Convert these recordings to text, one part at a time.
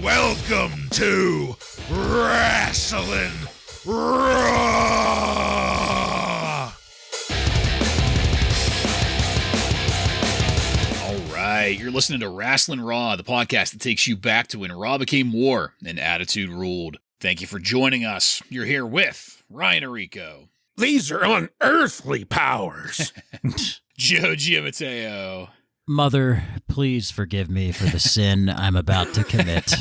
Welcome to Wrasslin Raw! All right, you're listening to Wrasslin Raw, the podcast that takes you back to when Raw became war and Attitude ruled. Thank you for joining us. You're here with Ryan Arico. These are unearthly powers. Joe Giammatteo. Mother, please forgive me for the sin I'm about to commit.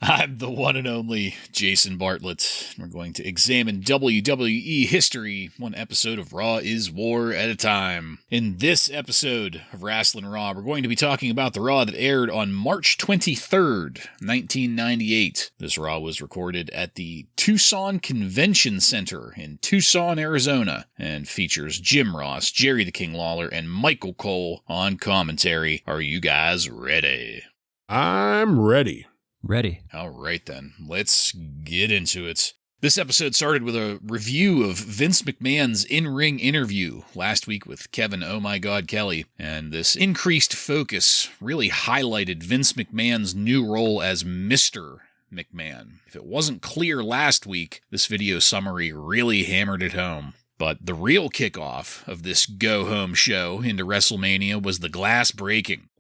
I'm the one and only Jason Bartlett. We're going to examine WWE history, one episode of Raw is War at a time. In this episode of Wrasslin Raw, we're going to be talking about the Raw that aired on March 23rd, 1998. This Raw was recorded at the Tucson Convention Center in Tucson, Arizona, and features Jim Ross, Jerry the King Lawler, and Michael Cole on commentary. Are you guys ready? I'm ready. Ready. All right, then. Let's get into it. This episode started with a review of Vince McMahon's in-ring interview last week with Kevin "Oh My God" Kelly, and this increased focus really highlighted Vince McMahon's new role as Mr. McMahon. If it wasn't clear last week, this video summary really hammered it home. But the real kickoff of this go-home show into WrestleMania was the glass breaking.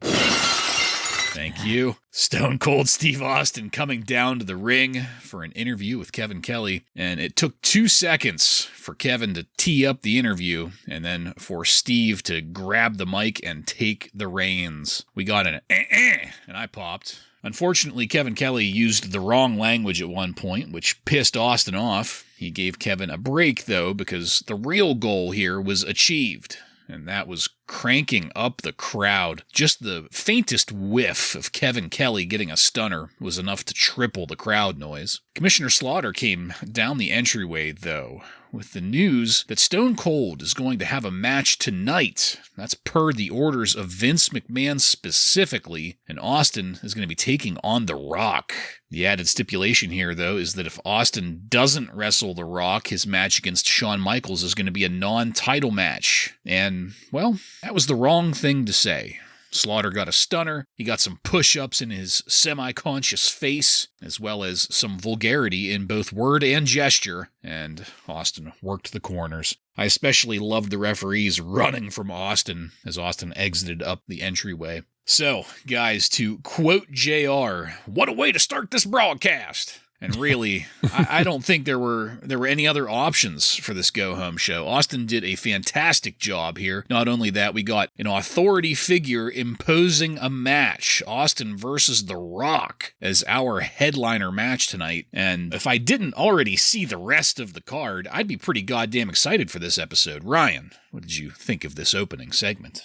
Thank you. Stone Cold Steve Austin coming down to the ring for an interview with Kevin Kelly, and it took 2 seconds for Kevin to tee up the interview, and then for Steve to grab the mic and take the reins. We got an and I popped. Unfortunately, Kevin Kelly used the wrong language at one point, which pissed Austin off. He gave Kevin a break, though, because the real goal here was achieved, and that was cranking up the crowd. Just the faintest whiff of Kevin Kelly getting a stunner was enough to triple the crowd noise. Commissioner Slaughter came down the entryway, though, with the news that Stone Cold is going to have a match tonight. That's per the orders of Vince McMahon specifically, and Austin is going to be taking on The Rock. The added stipulation here, though, is that if Austin doesn't wrestle The Rock, his match against Shawn Michaels is going to be a non-title match. And, well, that was the wrong thing to say. Slaughter got a stunner, he got some push-ups in his semi-conscious face, as well as some vulgarity in both word and gesture, and Austin worked the corners. I especially loved the referees running from Austin as Austin exited up the entryway. So, guys, to quote JR, what a way to start this broadcast! And really, I don't think there were any other options for this go-home show. Austin did a fantastic job here. Not only that, we got an authority figure imposing a match. Austin versus The Rock as our headliner match tonight. And if I didn't already see the rest of the card, I'd be pretty goddamn excited for this episode. Ryan, what did you think of this opening segment?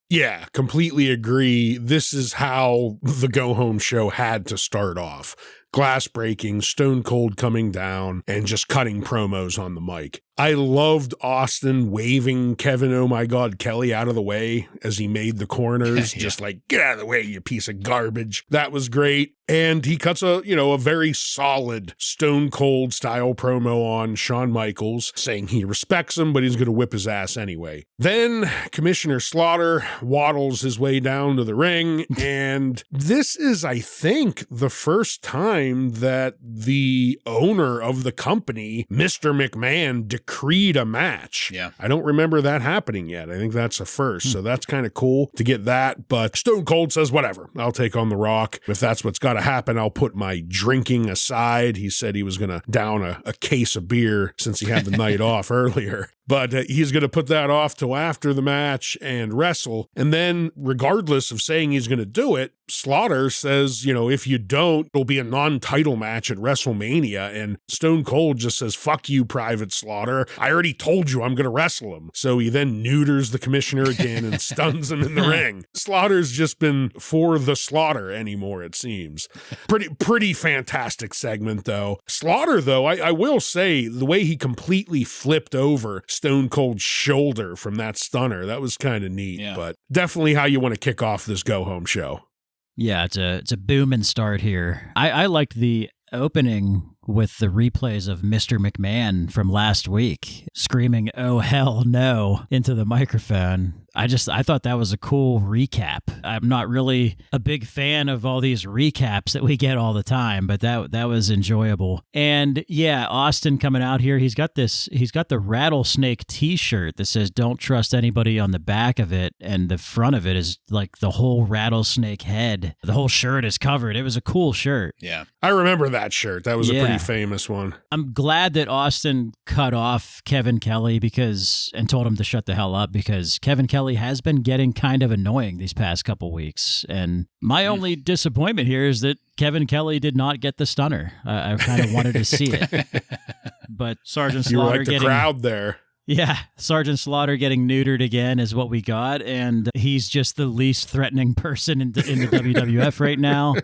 Yeah, completely agree. This is how the go-home show had to start off. Glass breaking, Stone Cold coming down, and just cutting promos on the mic. I loved Austin waving Kevin "Oh My God" Kelly out of the way as he made the corners, just like, get out of the way, you piece of garbage. That was great. And he cuts a very solid Stone Cold style promo on Shawn Michaels, saying he respects him, but he's going to whip his ass anyway. Then Commissioner Slaughter waddles his way down to the ring, and this is, I think, the first time that the owner of the company, Mr. McMahon, decreed a match. Yeah. I don't remember that happening yet. I think that's a first, so that's kind of cool to get that. But Stone Cold says, whatever, I'll take on The Rock. If that's what's got to happen, I'll put my drinking aside. He said he was going to down a case of beer since he had the night off earlier. But he's going to put that off till after the match and wrestle. And then, regardless of saying he's going to do it, Slaughter says, if you don't, it'll be a non-title match at WrestleMania. And Stone Cold just says, fuck you, Private Slaughter. I already told you I'm going to wrestle him. So he then neuters the commissioner again and stuns him in the ring. Slaughter's just been for the slaughter anymore, it seems. Pretty fantastic segment, though. Slaughter, though, I will say, the way he completely flipped over Stone Cold's shoulder from that stunner, that was kind of neat. Yeah. But definitely how you want to kick off this go-home show. Yeah, it's a boom and start here. I liked the opening with the replays of Mr. McMahon from last week screaming, "Oh, hell no," into the microphone. I thought that was a cool recap. I'm not really a big fan of all these recaps that we get all the time, but that was enjoyable. And yeah, Austin coming out here, he's got the rattlesnake t-shirt that says "Don't trust anybody" on the back of it, and the front of it is like the whole rattlesnake head. The whole shirt is covered. It was a cool shirt. Yeah. I remember that shirt. That was a pretty famous one. I'm glad that Austin cut off Kevin Kelly and told him to shut the hell up, because Kevin Kelly has been getting kind of annoying these past couple weeks. And my only disappointment here is that Kevin Kelly did not get the stunner. I kind of wanted to see it. But Sergeant You were Slaughter like the crowd there. Yeah, Sergeant Slaughter getting neutered again is what we got, and he's just the least threatening person in the WWF right now.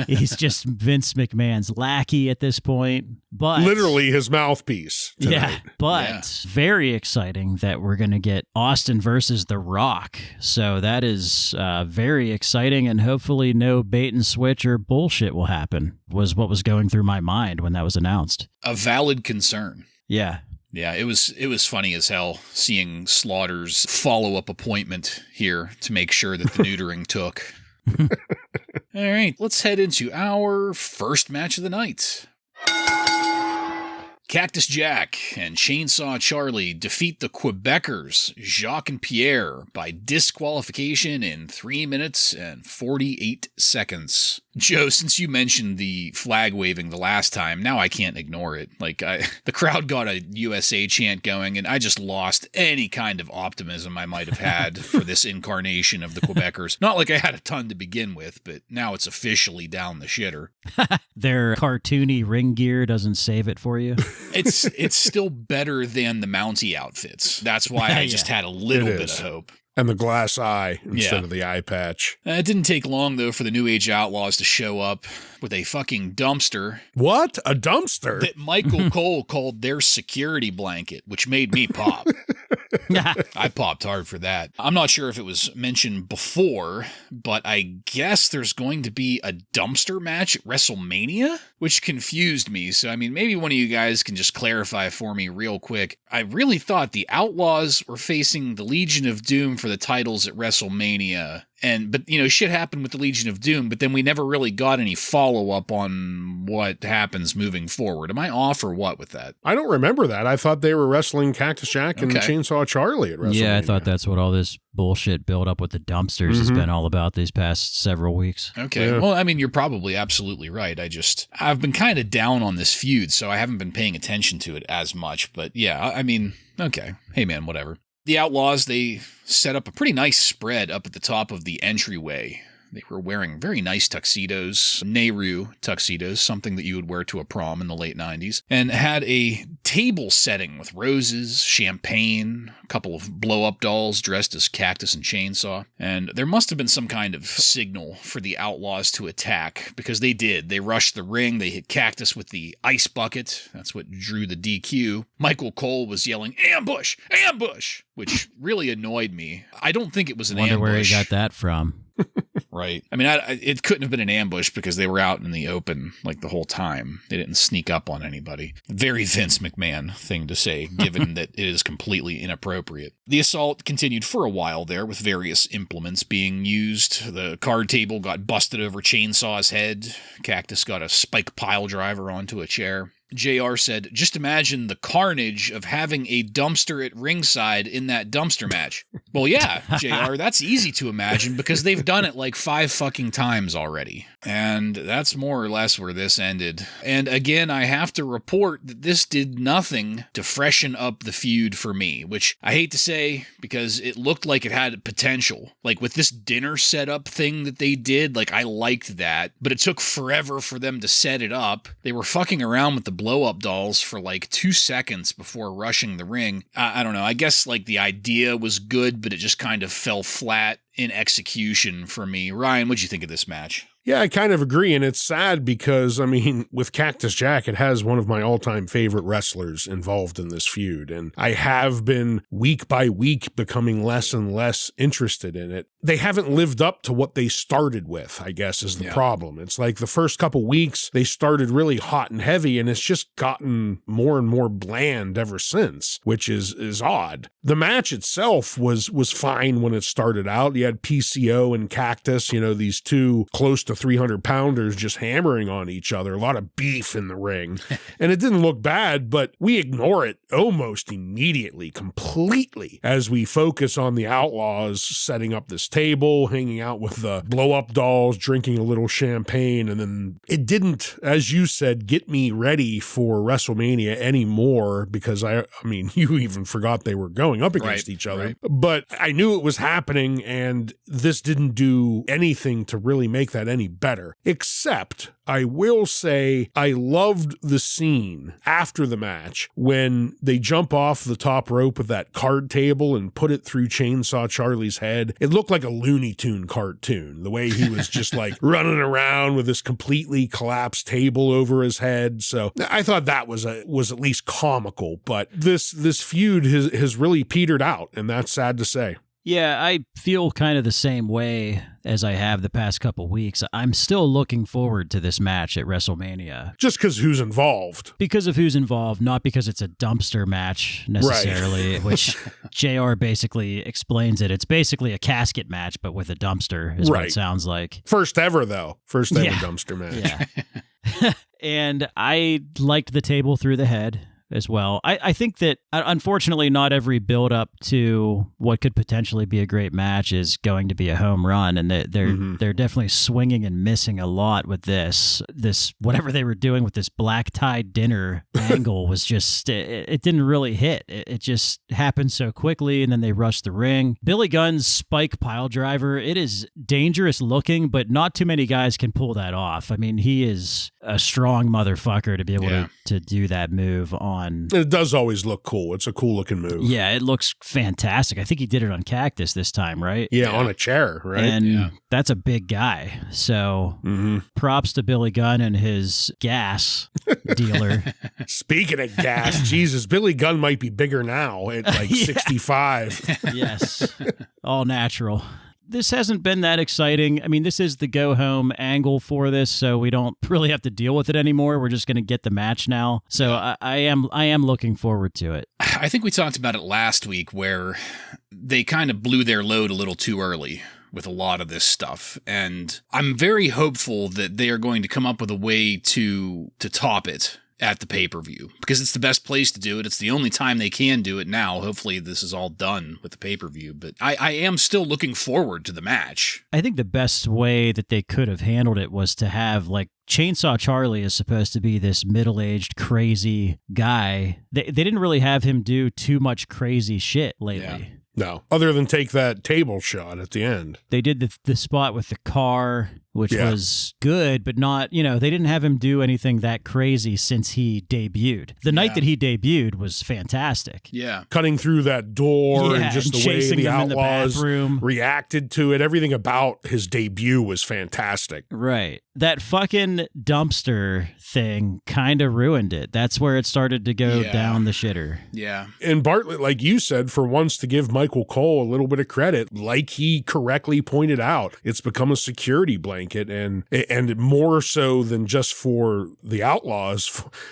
He's just Vince McMahon's lackey at this point. But literally his mouthpiece tonight. Yeah, but very exciting that we're going to get Austin versus The Rock. So that is very exciting, and hopefully no bait and switch or bullshit will happen, was what was going through my mind when that was announced. A valid concern. Yeah. Yeah, it was funny as hell seeing Slaughter's follow-up appointment here to make sure that the neutering took. All right, let's head into our first match of the night. Cactus Jack and Chainsaw Charlie defeat the Quebecers, Jacques and Pierre, by disqualification in 3 minutes and 48 seconds. Joe, since you mentioned the flag waving the last time, now I can't ignore it. The crowd got a USA chant going, and I just lost any kind of optimism I might have had for this incarnation of the Quebecers. Not like I had a ton to begin with, but now it's officially down the shitter. Their cartoony ring gear doesn't save it for you. It's still better than the Mountie outfits. That's why I just had a little bit of hope. And the glass eye instead of the eye patch. It didn't take long, though, for the New Age Outlaws to show up with a fucking dumpster. What? A dumpster? That Michael Cole called their security blanket, which made me pop. I popped hard for that. I'm not sure if it was mentioned before, but I guess there's going to be a dumpster match at WrestleMania, which confused me. So, I mean, maybe one of you guys can just clarify for me real quick. I really thought the Outlaws were facing the Legion of Doom for the titles at WrestleMania. But shit happened with the Legion of Doom, but then we never really got any follow-up on what happens moving forward. Am I off or what with that? I don't remember that. I thought they were wrestling Cactus Jack and Chainsaw Charlie at WrestleMania. Yeah, I thought that's what all this bullshit build up with the dumpsters has been all about these past several weeks. Okay. Yeah. Well, I mean, you're probably absolutely right. I've been kind of down on this feud, so I haven't been paying attention to it as much. But yeah, I mean, okay. Hey, man, whatever. The Outlaws, they set up a pretty nice spread up at the top of the entryway. They were wearing very nice tuxedos, Nehru tuxedos, something that you would wear to a prom in the late 90s, and had a table setting with roses, champagne, a couple of blow-up dolls dressed as Cactus and Chainsaw. And there must have been some kind of signal for the Outlaws to attack, because they did. They rushed the ring, they hit Cactus with the ice bucket. That's what drew the DQ. Michael Cole was yelling, "Ambush! Ambush!" which really annoyed me. I don't think it was an ambush. Wonder where he got that from. Right. I mean, it couldn't have been an ambush because they were out in the open like the whole time. They didn't sneak up on anybody. Very Vince McMahon thing to say, given that it is completely inappropriate. The assault continued for a while there with various implements being used. The card table got busted over Chainsaw's head. Cactus got a spike pile driver onto a chair. JR said, "Just imagine the carnage of having a dumpster at ringside in that dumpster match." Well, yeah, JR, that's easy to imagine because they've done it like 5 fucking times already. And that's more or less where this ended. And again, I have to report that this did nothing to freshen up the feud for me, which I hate to say because it looked like it had potential. Like with this dinner setup thing that they did, like I liked that, but it took forever for them to set it up. They were fucking around with the blow-up dolls for like 2 seconds before rushing the ring. I don't know. I guess like the idea was good, but it just kind of fell flat in execution for me. Ryan, what'd you think of this match? Yeah, I kind of agree. And it's sad because, I mean, with Cactus Jack, it has one of my all-time favorite wrestlers involved in this feud. And I have been week by week becoming less and less interested in it. They haven't lived up to what they started with, I guess, is the problem. It's like the first couple weeks, they started really hot and heavy, and it's just gotten more and more bland ever since, which is odd. The match itself was fine when it started out. You had PCO and Cactus, these two close to 300-pounders just hammering on each other, a lot of beef in the ring. And it didn't look bad, but we ignore it almost immediately, completely, as we focus on the Outlaws setting up this table, hanging out with the blow-up dolls, drinking a little champagne, and then it didn't, as you said, get me ready for WrestleMania anymore because, I mean, you even forgot they were going up against each other. Right. But I knew it was happening, and this didn't do anything to really make that any better, except I will say I loved the scene after the match when they jump off the top rope of that card table and put it through Chainsaw Charlie's head. It looked like a Looney Tune cartoon, the way he was just like running around with this completely collapsed table over his head. So I thought that was at least comical, but this feud has really petered out, and that's sad to say. Yeah, I feel kind of the same way as I have the past couple weeks. I'm still looking forward to this match at WrestleMania. Just because who's involved. Because of who's involved, not because it's a dumpster match necessarily, which JR basically explains it. It's basically a casket match, but with a dumpster is what it sounds like. First ever, though. First ever dumpster match. Yeah. And I liked the table through the head as well. I think that, unfortunately, not every build-up to what could potentially be a great match is going to be a home run, and they're definitely swinging and missing a lot with this whatever they were doing with this black tie dinner angle was just, it didn't really hit. It just happened so quickly, and then they rushed the ring. Billy Gunn's spike pile driver, it is dangerous looking, but not too many guys can pull that off. I mean, he is a strong motherfucker to be able to do that move on. It does always look cool. It's a cool looking move. Yeah, it looks fantastic. I think he did it on Cactus this time, right? Yeah, on a chair, right? And that's a big guy. So props to Billy Gunn and his gas dealer. Speaking of gas, Jesus, Billy Gunn might be bigger now at like 65. Yes, all natural. This hasn't been that exciting. I mean, this is the go-home angle for this, so we don't really have to deal with it anymore. We're just going to get the match now. So I am looking forward to it. I think we talked about it last week where they kind of blew their load a little too early with a lot of this stuff. And I'm very hopeful that they are going to come up with a way to top it at the pay-per-view, because it's the best place to do it. It's the only time they can do it now. Hopefully this is all done with the pay-per-view, but I am still looking forward to the match. I think the best way that they could have handled it was to have, like, Chainsaw Charlie is supposed to be this middle-aged crazy guy. They didn't really have him do too much crazy shit lately. Yeah. No, other than take that table shot at the end. They did the spot with the car, which was good, but not, they didn't have him do anything that crazy since he debuted. The night that he debuted was fantastic. Yeah. Cutting through that door and just the way the Outlaws reacted to it. Everything about his debut was fantastic. Right. That fucking dumpster thing kind of ruined it. That's where it started to go down the shitter. Yeah. And Bartlett, like you said, for once to give Michael Cole a little bit of credit, like he correctly pointed out, it's become a security blanket and more so than just for the Outlaws,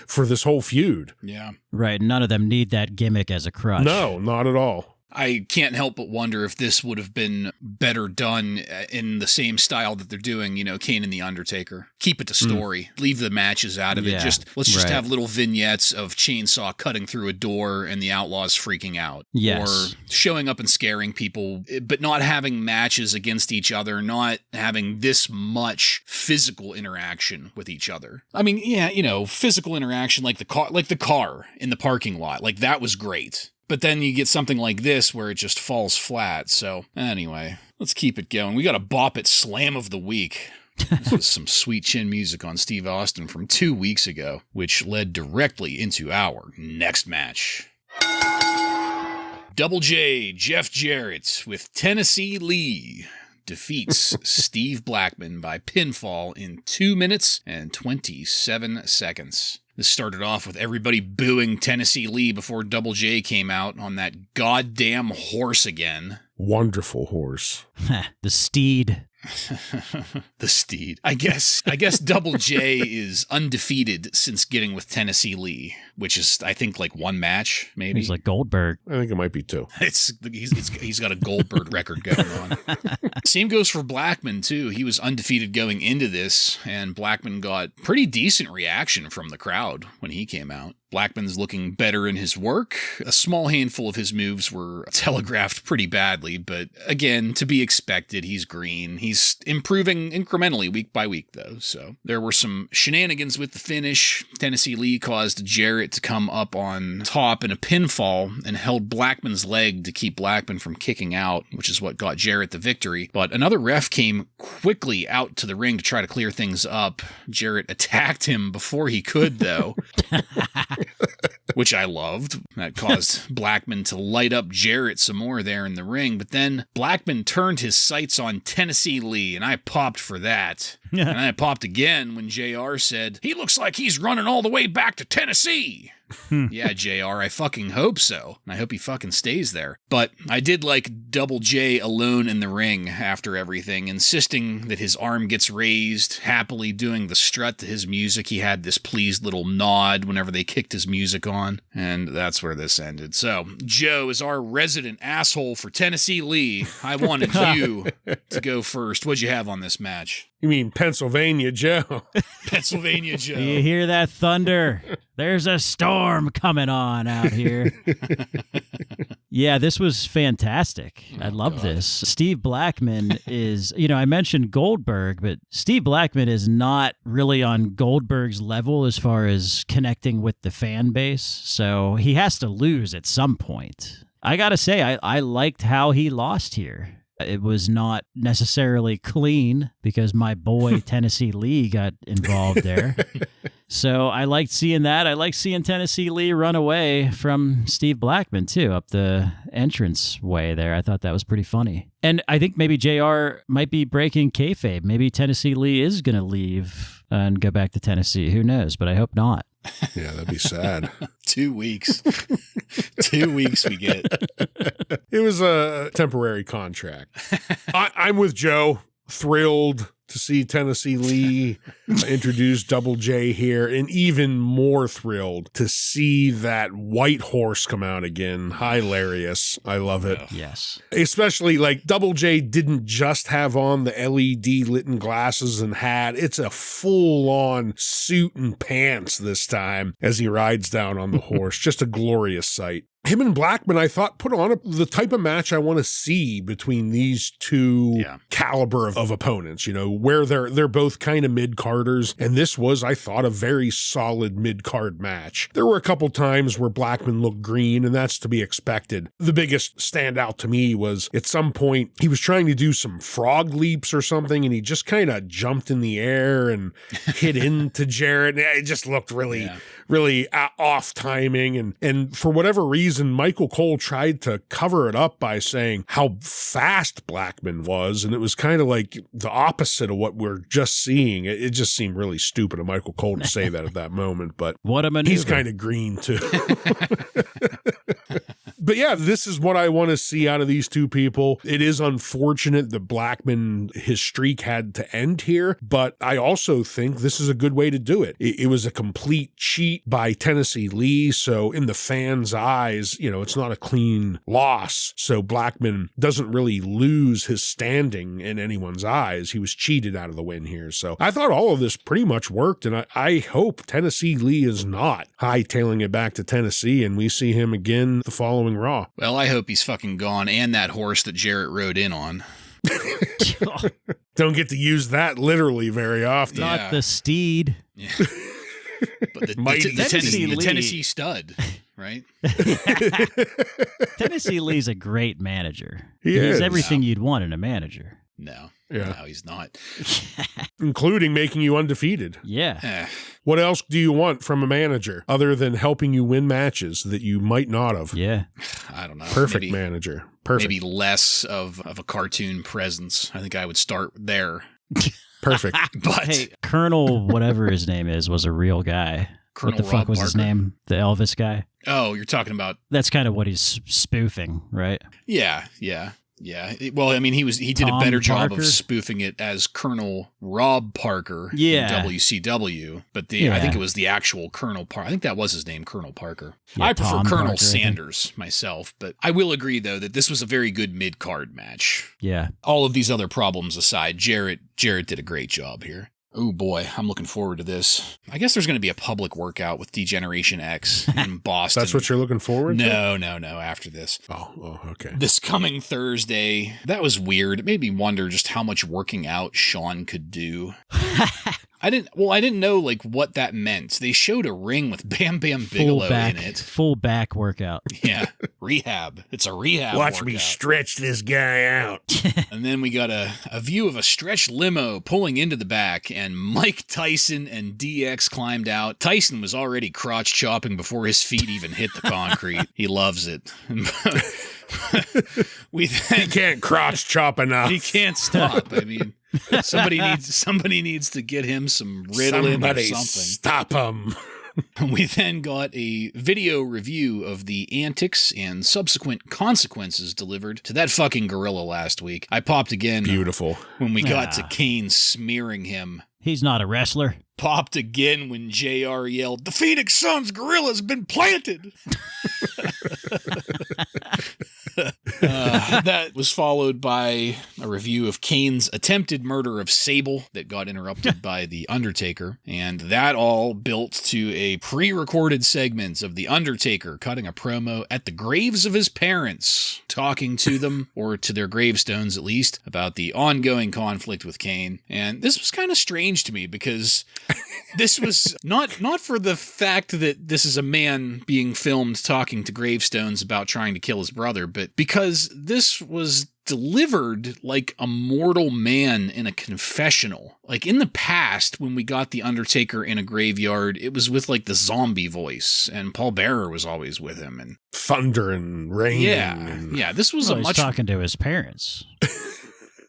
for this whole feud. Yeah. Right. None of them need that gimmick as a crutch. No, not at all. I can't help but wonder if this would have been better done in the same style that they're doing, Kane and The Undertaker. Keep it to story. Leave the matches out of it. Let's just have little vignettes of Chainsaw cutting through a door and the Outlaws freaking out. Yes. Or showing up and scaring people, but not having matches against each other, not having this much physical interaction with each other. I mean, physical interaction like the car in the parking lot. Like, that was great. But then you get something like this where it just falls flat. So anyway, let's keep it going. We got a Bop It Slam of the Week. This was some sweet chin music on Steve Austin from 2 weeks ago, which led directly into our next match. Double J, Jeff Jarrett with Tennessee Lee defeats Steve Blackman by pinfall in 2 minutes and 27 seconds. This started off with everybody booing Tennessee Lee before Double J came out on that goddamn horse again. Wonderful horse. The steed. The steed. I guess Double J is undefeated since getting with Tennessee Lee, which is, I think, like one match, maybe. He's like Goldberg. I think it might be 2. He's got a Goldberg record going on. Same goes for Blackman, too. He was undefeated going into this, and Blackman got pretty decent reaction from the crowd when he came out. Blackman's looking better in his work. A small handful of his moves were telegraphed pretty badly, but again, to be expected, he's green. He's improving incrementally week by week, though. So there were some shenanigans with the finish. Tennessee Lee caused Jarrett to come up on top in a pinfall and held Blackman's leg to keep Blackman from kicking out, which is what got Jarrett the victory. But another ref came quickly out to the ring to try to clear things up. Jarrett attacked him before he could, though. Which I loved. That caused Blackman to light up Jarrett some more there in the ring. But then Blackman turned his sights on Tennessee Lee, and I popped for that. And I popped again when JR said, "He looks like he's running all the way back to Tennessee." Yeah, JR, I fucking hope so. I hope he fucking stays there. But I did like Double J alone in the ring after everything, insisting that his arm gets raised, happily doing the strut to his music. He had this pleased little nod whenever they kicked his music on, and that's where this ended. So, Joe is our resident asshole for Tennessee Lee. I wanted you to go first. What'd you have on this match? You mean Pennsylvania Joe? Pennsylvania Joe. You hear that thunder? There's a storm coming on out here. Yeah, this was fantastic. I love this. Steve Blackman is, I mentioned Goldberg, but Steve Blackman is not really on Goldberg's level as far as connecting with the fan base. So he has to lose at some point. I got to say, I liked how he lost here. It was not necessarily clean because my boy Tennessee Lee got involved there. So I liked seeing that. I liked seeing Tennessee Lee run away from Steve Blackman, too, up the entrance way there. I thought that was pretty funny. And I think maybe JR might be breaking kayfabe. Maybe Tennessee Lee is going to leave and go back to Tennessee. Who knows? But I hope not. Yeah, that'd be sad. 2 weeks. 2 weeks we get. It was a temporary contract. I'm with Joe. Thrilled to see Tennessee Lee introduce Double J here, and even more thrilled to see that white horse come out again. Hilarious. I love it. Yes. Especially like Double J didn't just have on the LED litten glasses and hat. It's a full-on suit and pants this time as he rides down on the horse. Just a glorious sight. Him and Blackman, I thought, put on the type of match I want to see between these two caliber of opponents, where they're both kind of mid-carders. And this was, I thought, a very solid mid-card match. There were a couple times where Blackman looked green, and that's to be expected. The biggest standout to me was at some point he was trying to do some frog leaps or something, and he just kind of jumped in the air and hit into Jarrett. It just looked really off timing. And for whatever reason, Michael Cole tried to cover it up by saying how fast Blackman was. And it was kind of like the opposite of what we're just seeing. It just seemed really stupid of Michael Cole to say that at that moment. But what a maneuver. He's kind of green too. But yeah, this is what I want to see out of these two people. It is unfortunate that Blackman, his streak had to end here, but I also think this is a good way to do it. It was a complete cheat by Tennessee Lee, so in the fans' eyes, it's not a clean loss, so Blackman doesn't really lose his standing in anyone's eyes. He was cheated out of the win here, so I thought all of this pretty much worked, and I hope Tennessee Lee is not hightailing it back to Tennessee, and we see him again the following Raw. Well, I hope he's fucking gone, and that horse that Jarrett rode in on. Don't get to use that literally very often. Not the steed. Yeah. But the Tennessee stud, right? Tennessee Lee's a great manager. He is everything you'd want in a manager. No, Yeah. no, he's not. Including making you undefeated. Yeah. What else do you want from a manager other than helping you win matches that you might not have? Yeah. I don't know. Perfect manager. Perfect. Maybe less of a cartoon presence. I think I would start there. Perfect. But Hey, Colonel, whatever his name is, was a real guy. Colonel what the fuck Rob was his Parker? name? The Elvis guy? Oh, you're talking about That's kind of what he's spoofing, right? Yeah. Well, I mean, he did Tom a better job Parker? of spoofing it as Colonel Rob Parker Yeah. in WCW, but I Yeah. think it was the actual Colonel Parker. I think that was his name, Colonel Parker. Yeah, I prefer Tom Colonel Parker, I think. Sanders myself, but I will agree though that this was a very good mid-card match. Yeah. All of these other problems aside, Jarrett did a great job here. Oh boy, I'm looking forward to this. I guess there's going to be a public workout with Degeneration X in Boston. That's what you're looking forward to? No, after this. Oh, okay. This coming Thursday. That was weird. It made me wonder just how much working out Sean could do. I didn't know like what that meant. They showed a ring with Bam Bam Bigelow in it. Full back workout. Yeah, rehab. It's a rehab Watch me workout. stretch this guy out. And then we got a view of a stretch limo pulling into the back, and Mike Tyson and DX climbed out. Tyson was already crotch chopping before his feet even hit the concrete. He loves it. He can't crotch chop enough. He can't stop. I mean, somebody needs to get him some Ritalin Somebody or something. stop him. We then got a video review of the antics and subsequent consequences delivered to that fucking gorilla last week. I popped again Beautiful. when we got to Ah. Kane smearing him. He's not a wrestler. Popped again when JR yelled, "The Phoenix Suns gorilla's been planted!" That was followed by a review of Kane's attempted murder of Sable that got interrupted by The Undertaker. And that all built to a pre-recorded segment of The Undertaker cutting a promo at the graves of his parents, talking to them, or to their gravestones at least, about the ongoing conflict with Kane. And this was kind of strange to me because this was not for the fact that this is a man being filmed talking to gravestones about trying to kill his brother, but because this was delivered like a mortal man in a confessional. Like in the past, when we got The Undertaker in a graveyard, it was with like the zombie voice, and Paul Bearer was always with him. And Thunder and rain. yeah, this was Well, a he's much talking to his parents.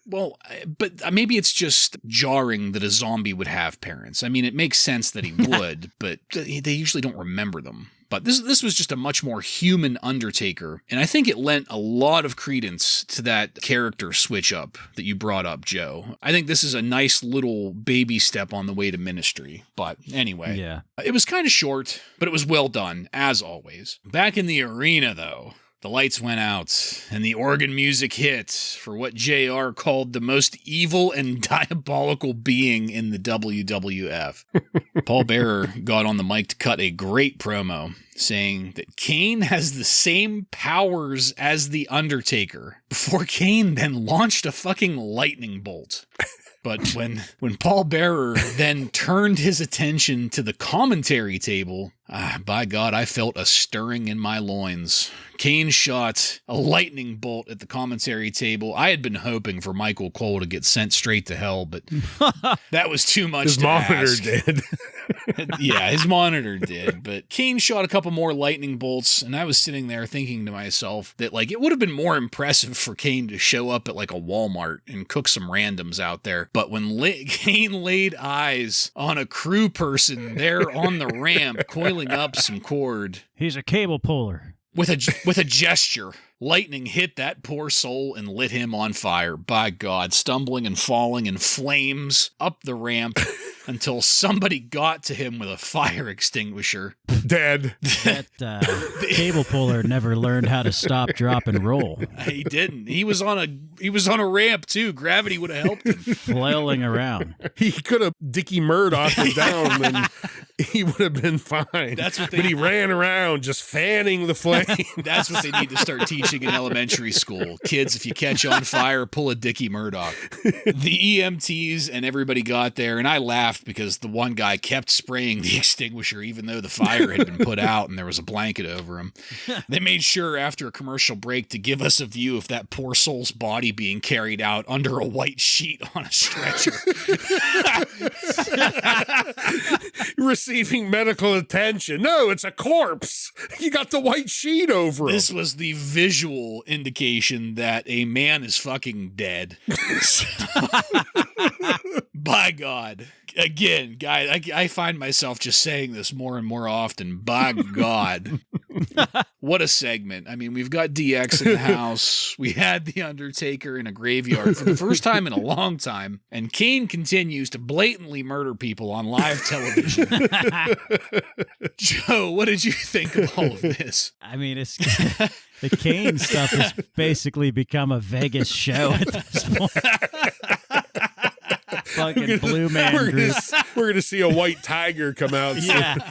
Well, but maybe it's just jarring that a zombie would have parents. I mean, it makes sense that he would, but they usually don't remember them. But this was just a much more human Undertaker, and I think it lent a lot of credence to that character switch up that you brought up, Joe. I think this is a nice little baby step on the way to ministry. But anyway, Yeah. it was kind of short, but it was well done, as always. Back in the arena, though, the lights went out, and the organ music hit for what JR called the most evil and diabolical being in the WWF. Paul Bearer got on the mic to cut a great promo, saying that Kane has the same powers as The Undertaker, before Kane then launched a fucking lightning bolt. But when Paul Bearer then turned his attention to the commentary table, by God, I felt a stirring in my loins. Kane shot a lightning bolt at the commentary table. I had been hoping for Michael Cole to get sent straight to hell, but that was too much His to monitor ask. did. Yeah, his monitor did, but Kane shot a couple more lightning bolts, and I was sitting there thinking to myself that, like, it would have been more impressive for Kane to show up at, like, a Walmart and cook some randoms out there, but when Kane laid eyes on a crew person there on the ramp coiling up some cord, He's a cable puller. with a gesture, lightning hit that poor soul and lit him on fire. By God, stumbling and falling in flames up the ramp until somebody got to him with a fire extinguisher. Dead. That cable puller never learned how to stop, drop, and roll. He didn't. He was on a ramp too. Gravity would have helped him. Flailing around. He could have Dickie Murdoch him down and he would have been fine. That's what but he ran around just fanning the flame. That's what they need to start teaching in elementary school. Kids, if you catch on fire, pull a Dickie Murdoch. The EMTs and everybody got there, and I laughed because the one guy kept spraying the extinguisher even though the fire had been put out and there was a blanket over him. They made sure after a commercial break to give us a view of that poor soul's body being carried out under a white sheet on a stretcher. Receiving medical attention. No, it's a corpse. You got the white sheet over him. This was the visual indication that a man is fucking dead. By God. Again, guys, I find myself just saying this more and more often. By God. What a segment. I mean, we've got DX in the house. We had The Undertaker in a graveyard for the first time in a long time. And Kane continues to blatantly murder people on live television. Joe, what did you think of all of this? I mean, it's the Kane stuff has basically become a Vegas show at this point. Fucking Blue Man Group. We're going to see a white tiger come out soon. Yeah.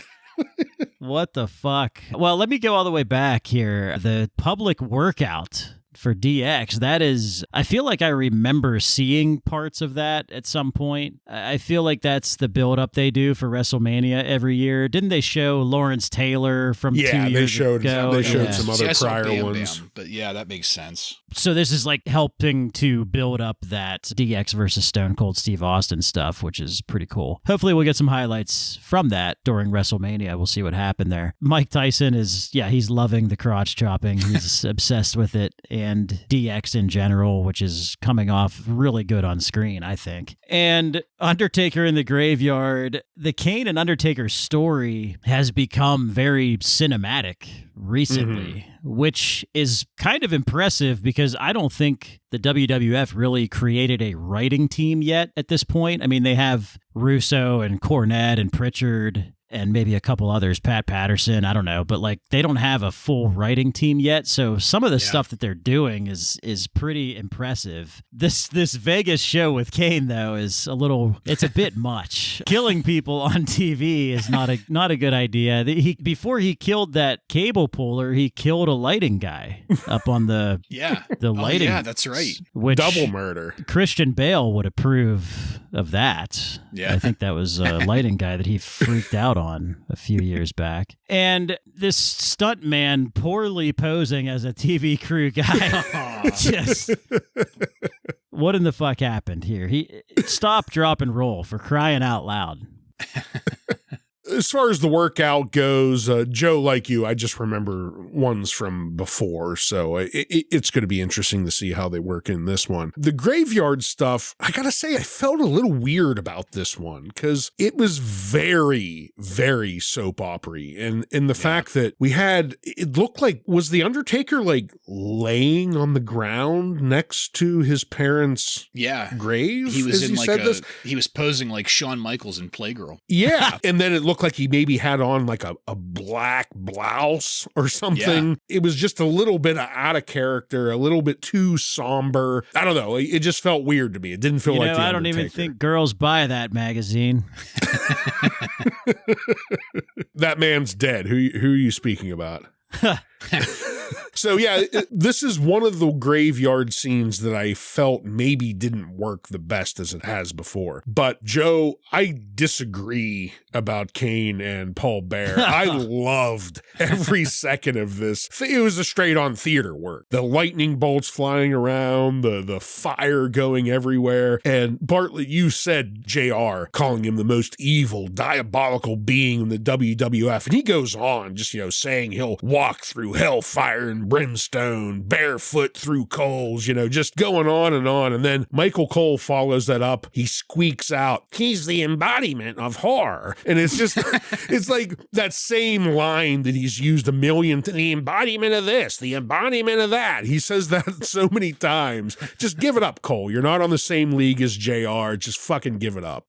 What the fuck? Well, let me go all the way back here. The public workout for DX, that is, I feel like I remember seeing parts of that at some point. I feel like that's the build-up they do for WrestleMania every year. Didn't they show Lawrence Taylor from 2 years ago? They showed some other prior ones. Bam, but yeah, that makes sense. So this is like helping to build up that DX versus Stone Cold Steve Austin stuff, which is pretty cool. Hopefully we'll get some highlights from that during WrestleMania. We'll see what happened there. Mike Tyson is, he's loving the crotch chopping. He's obsessed with it. And DX in general, which is coming off really good on screen, I think. And Undertaker in the graveyard, the Kane and Undertaker story has become very cinematic recently, which is kind of impressive because I don't think the WWF really created a writing team yet at this point. I mean, they have Russo and Cornette and Pritchard and maybe a couple others, Pat Patterson, I don't know, but like they don't have a full writing team yet. So some of the stuff that they're doing is pretty impressive. This Vegas show with Kane though is it's a bit much. Killing people on TV is not a good idea. Before he killed that cable puller, he killed a lighting guy up on the lighting. Yeah, that's right. Which double murder. Christian Bale would approve of that. Yeah. I think that was a lighting guy that he freaked out on a few years back. And this stunt man poorly posing as a TV crew guy. Just what in the fuck happened here? He stop, drop, and roll for crying out loud. As far as the workout goes, Joe, like you, I just remember ones from before, so it's going to be interesting to see how they work in this one. The graveyard stuff, I gotta say, I felt a little weird about this one because it was very, very soap opera-y, and the fact that it looked like, was the Undertaker like laying on the ground next to his parents' grave? He was he was posing like Shawn Michaels in Playgirl. Yeah, and then it looked like he maybe had on like a black blouse or something. Yeah. It was just a little bit out of character, a little bit too somber. I don't know. It just felt weird to me. It didn't feel like the Undertaker. I don't even think girls buy that magazine. That man's dead. Who are you speaking about? So yeah, this is one of the graveyard scenes that I felt maybe didn't work the best as it has before. But Joe, I disagree about Kane and Paul Bear. I loved every second of this. It was a straight on theater work. The lightning bolts flying around, the fire going everywhere. And Bartlett, you said JR, calling him the most evil, diabolical being in the WWF. And he goes on just, saying he'll walk through hellfire and brimstone, barefoot through coals, just going on. And then Michael Cole follows that up. He squeaks out, he's the embodiment of horror. And it's just, it's like that same line that he's used a million, the embodiment of this, the embodiment of that. He says that so many times. Just give it up, Cole. You're not on the same league as JR. Just fucking give it up.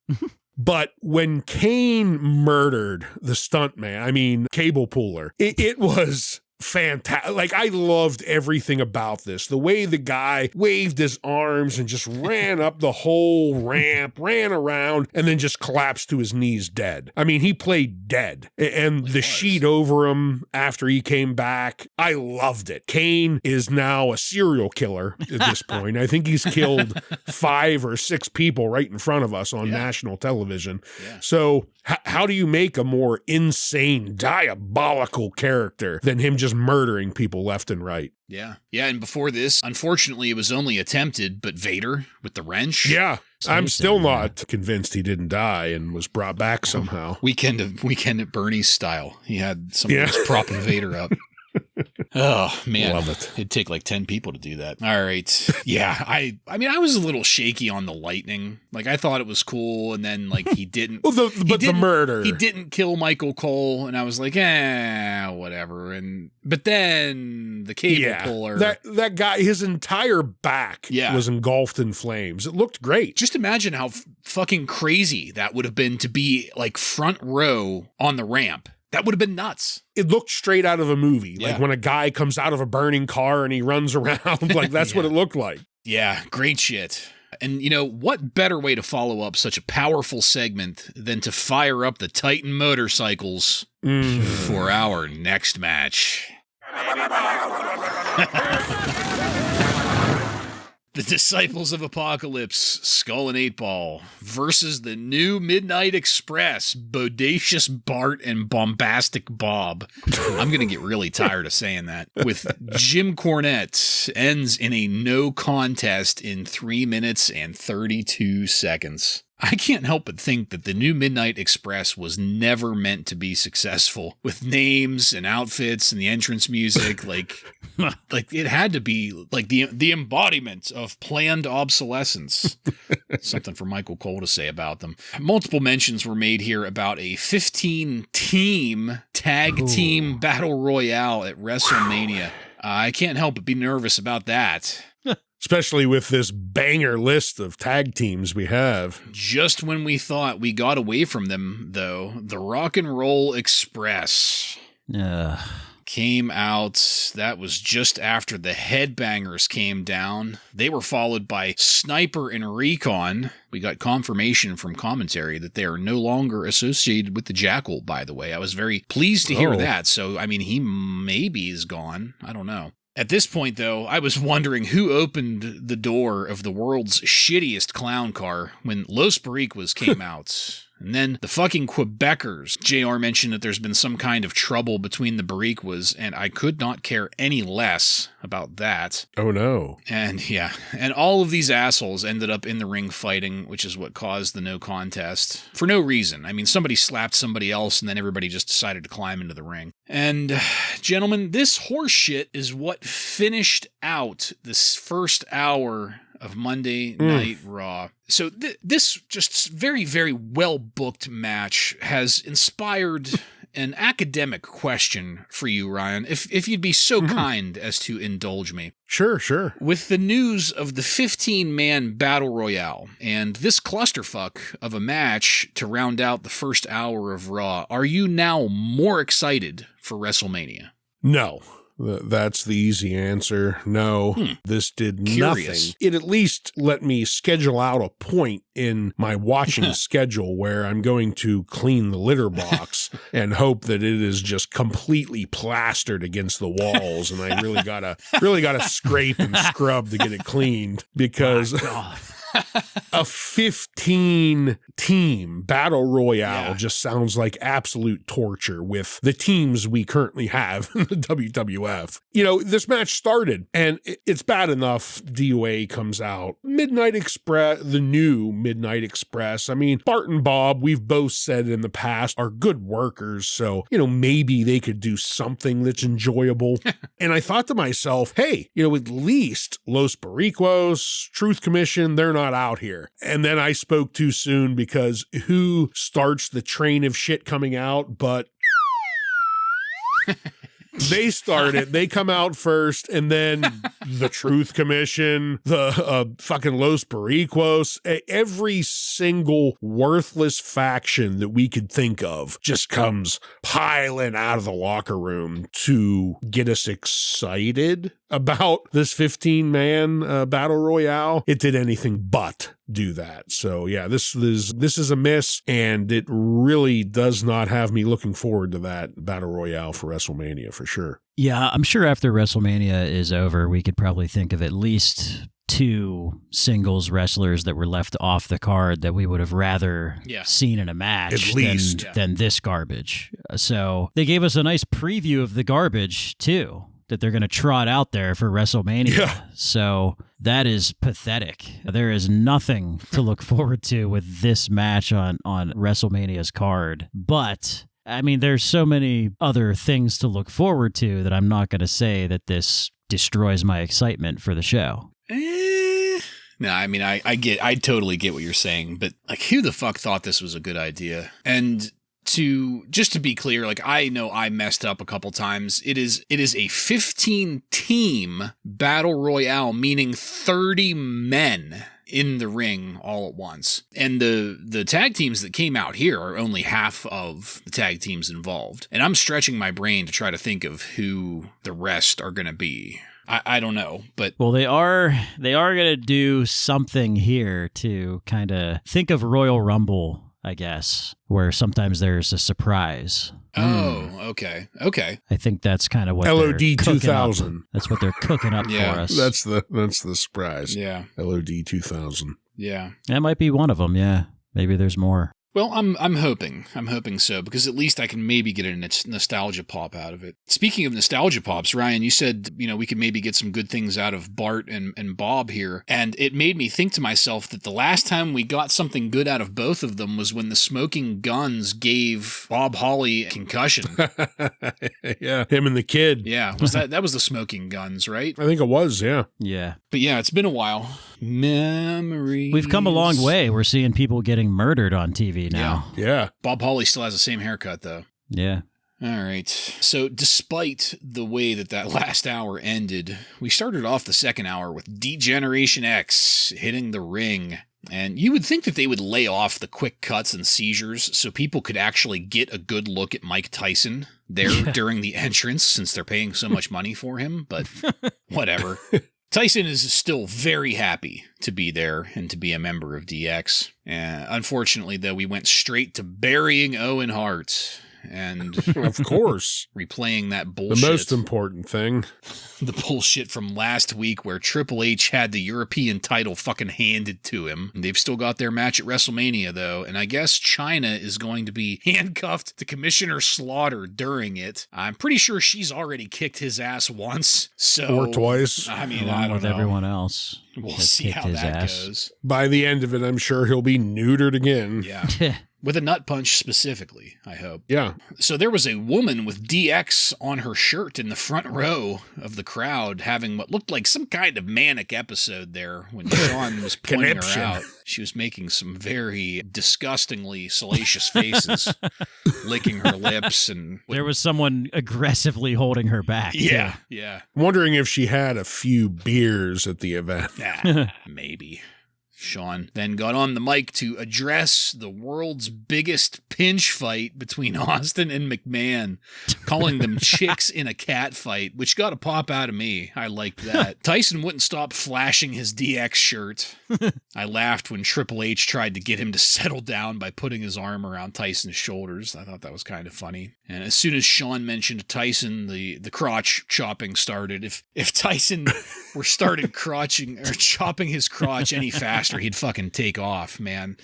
But when Kane murdered the stuntman, cable puller, it was fantastic. Like, I loved everything about this. The way the guy waved his arms and just ran up the whole ramp, ran around, and then just collapsed to his knees dead. I mean, he played dead. And the sheet over him after he came back, I loved it. Kane is now a serial killer at this point. I think he's killed 5 or 6 people right in front of us on national television. Yeah. So how do you make a more insane, diabolical character than him just murdering people left and right? Yeah. Yeah, and before this, unfortunately, it was only attempted, but Vader with the wrench. Yeah. I'm still not convinced he didn't die and was brought back somehow. Weekend at Bernie's style. He had somebody was propping Vader up. Oh, man. Love it. It'd take like 10 people to do that. All right. Yeah, I mean, I was a little shaky on the lightning. Like, I thought it was cool, and then, like, he didn't. Well, the murder. He didn't kill Michael Cole, and I was like, whatever. But then the cable puller. That guy, his entire back was engulfed in flames. It looked great. Just imagine how fucking crazy that would have been to be, like, front row on the ramp. That would have been nuts. It looked straight out of a movie. Like when a guy comes out of a burning car and he runs around, like that's what it looked like. Yeah, great shit. And you know, what better way to follow up such a powerful segment than to fire up the Titan motorcycles for our next match? The Disciples of Apocalypse, Skull and 8-Ball, versus the new Midnight Express, Bodacious Bart and Bombastic Bob. I'm going to get really tired of saying that. With Jim Cornette ends in a no contest in 3 minutes and 32 seconds. I can't help but think that the new Midnight Express was never meant to be successful. With names and outfits and the entrance music, like it had to be like the embodiment of planned obsolescence. Something for Michael Cole to say about them. Multiple mentions were made here about a 15-team tag team battle royale at WrestleMania. I can't help but be nervous about that. Especially with this banger list of tag teams we have. Just when we thought we got away from them, though, the Rock and Roll Express came out. That was just after the Headbangers came down. They were followed by Sniper and Recon. We got confirmation from commentary that they are no longer associated with the Jackal, by the way. I was very pleased to hear that. So, I mean, he maybe is gone. I don't know. At this point, though, I was wondering who opened the door of the world's shittiest clown car when Los Barricos came out. And then the fucking Quebecers. JR mentioned that there's been some kind of trouble between the Barricos, and I could not care any less about that. Oh, no. And all of these assholes ended up in the ring fighting, which is what caused the no contest. For no reason. I mean, somebody slapped somebody else, and then everybody just decided to climb into the ring. And, gentlemen, this horse shit is what finished out this first hour of Monday Night Raw. So this just very, very well-booked match has inspired an academic question for you, Ryan, if you'd be so kind as to indulge me. Sure. With the news of the 15-man Battle Royale and this clusterfuck of a match to round out the first hour of Raw, are you now more excited for WrestleMania? No. That's the easy answer. No, this did nothing. It at least let me schedule out a point in my watching schedule where I'm going to clean the litter box and hope that it is just completely plastered against the walls, and I really gotta scrape and scrub to get it cleaned because. A 15-team battle royale just sounds like absolute torture with the teams we currently have in the WWF. You know, this match started, and it's bad enough D.O.A. comes out. Midnight Express, the new Midnight Express. I mean, Bart and Bob, we've both said in the past, are good workers, so, you know, maybe they could do something that's enjoyable. And I thought to myself, hey, you know, at least Los Barricos, Truth Commission, they're not out here. And then I spoke too soon because who starts the train of shit coming out but They start it. They come out first, and then the Truth Commission, the fucking Los Pericuos, every single worthless faction that we could think of just comes piling out of the locker room to get us excited about this 15-man battle royale. It did anything but do that. So yeah, this is a miss, and it really does not have me looking forward to that battle royale for WrestleMania for sure. Yeah, I'm sure after WrestleMania is over, we could probably think of at least 2 singles wrestlers that were left off the card that we would have rather seen in a match at least than this garbage. So they gave us a nice preview of the garbage too, that they're going to trot out there for WrestleMania. Yeah. So that is pathetic. There is nothing to look forward to with this match on WrestleMania's card. But I mean, there's so many other things to look forward to that I'm not going to say that this destroys my excitement for the show. No, I mean, I totally get what you're saying, but like, who the fuck thought this was a good idea? And just to be clear, like, I know I messed up a couple times. It is a 15-team battle royale, meaning 30 men in the ring all at once. And the tag teams that came out here are only half of the tag teams involved. And I'm stretching my brain to try to think of who the rest are going to be. I don't know, but... Well, they are going to do something here to kind of think of Royal Rumble, I guess, where sometimes there's a surprise. Oh, okay. I think that's kind of what LOD they're 2000. That's what they're cooking up for us. That's the surprise. Yeah. LOD 2000. Yeah. That might be one of them, yeah. Maybe there's more. Well, I'm hoping so, because at least I can maybe get a nostalgia pop out of it. Speaking of nostalgia pops, Ryan, you said, we could maybe get some good things out of Bart and Bob here. And it made me think to myself that the last time we got something good out of both of them was when the Smoking Guns gave Bob Holly a concussion. Yeah, him and the kid. Yeah, that was the Smoking Guns, right? I think it was, yeah. Yeah. But yeah, it's been a while. Memories. We've come a long way. We're seeing people getting murdered on TV now. Yeah. Bob Holly still has the same haircut, though. Yeah. All right. So despite the way that last hour ended, we started off the second hour with D-Generation X hitting the ring. And you would think that they would lay off the quick cuts and seizures so people could actually get a good look at Mike Tyson there during the entrance, since they're paying so much money for him, but whatever. Tyson is still very happy to be there and to be a member of DX. Unfortunately, though, we went straight to burying Owen Hart and of course, replaying that bullshit. The most important thing. The bullshit from last week where Triple H had the European title fucking handed to him. They've still got their match at WrestleMania, though, and I guess Chyna is going to be handcuffed to Commissioner Slaughter during it. I'm pretty sure she's already kicked his ass once, or twice. I mean, along I don't with know. Everyone else. We'll see how that goes. By the end of it, I'm sure he'll be neutered again. Yeah. With a nut punch specifically, I hope. Yeah. So there was a woman with DX on her shirt in the front row of the crowd having what looked like some kind of manic episode there when Sean was pointing her out. She was making some very disgustingly salacious faces, licking her lips. And there was someone aggressively holding her back. Yeah. I'm wondering if she had a few beers at the event. Maybe. Sean then got on the mic to address the world's biggest pinch fight between Austin and McMahon, calling them chicks in a cat fight, which got a pop out of me. I liked that. Tyson wouldn't stop flashing his DX shirt. I laughed when Triple H tried to get him to settle down by putting his arm around Tyson's shoulders. I thought that was kind of funny. And as soon as Sean mentioned Tyson, the crotch chopping started. If Tyson were started crotching or chopping his crotch any faster, he'd fucking take off, man.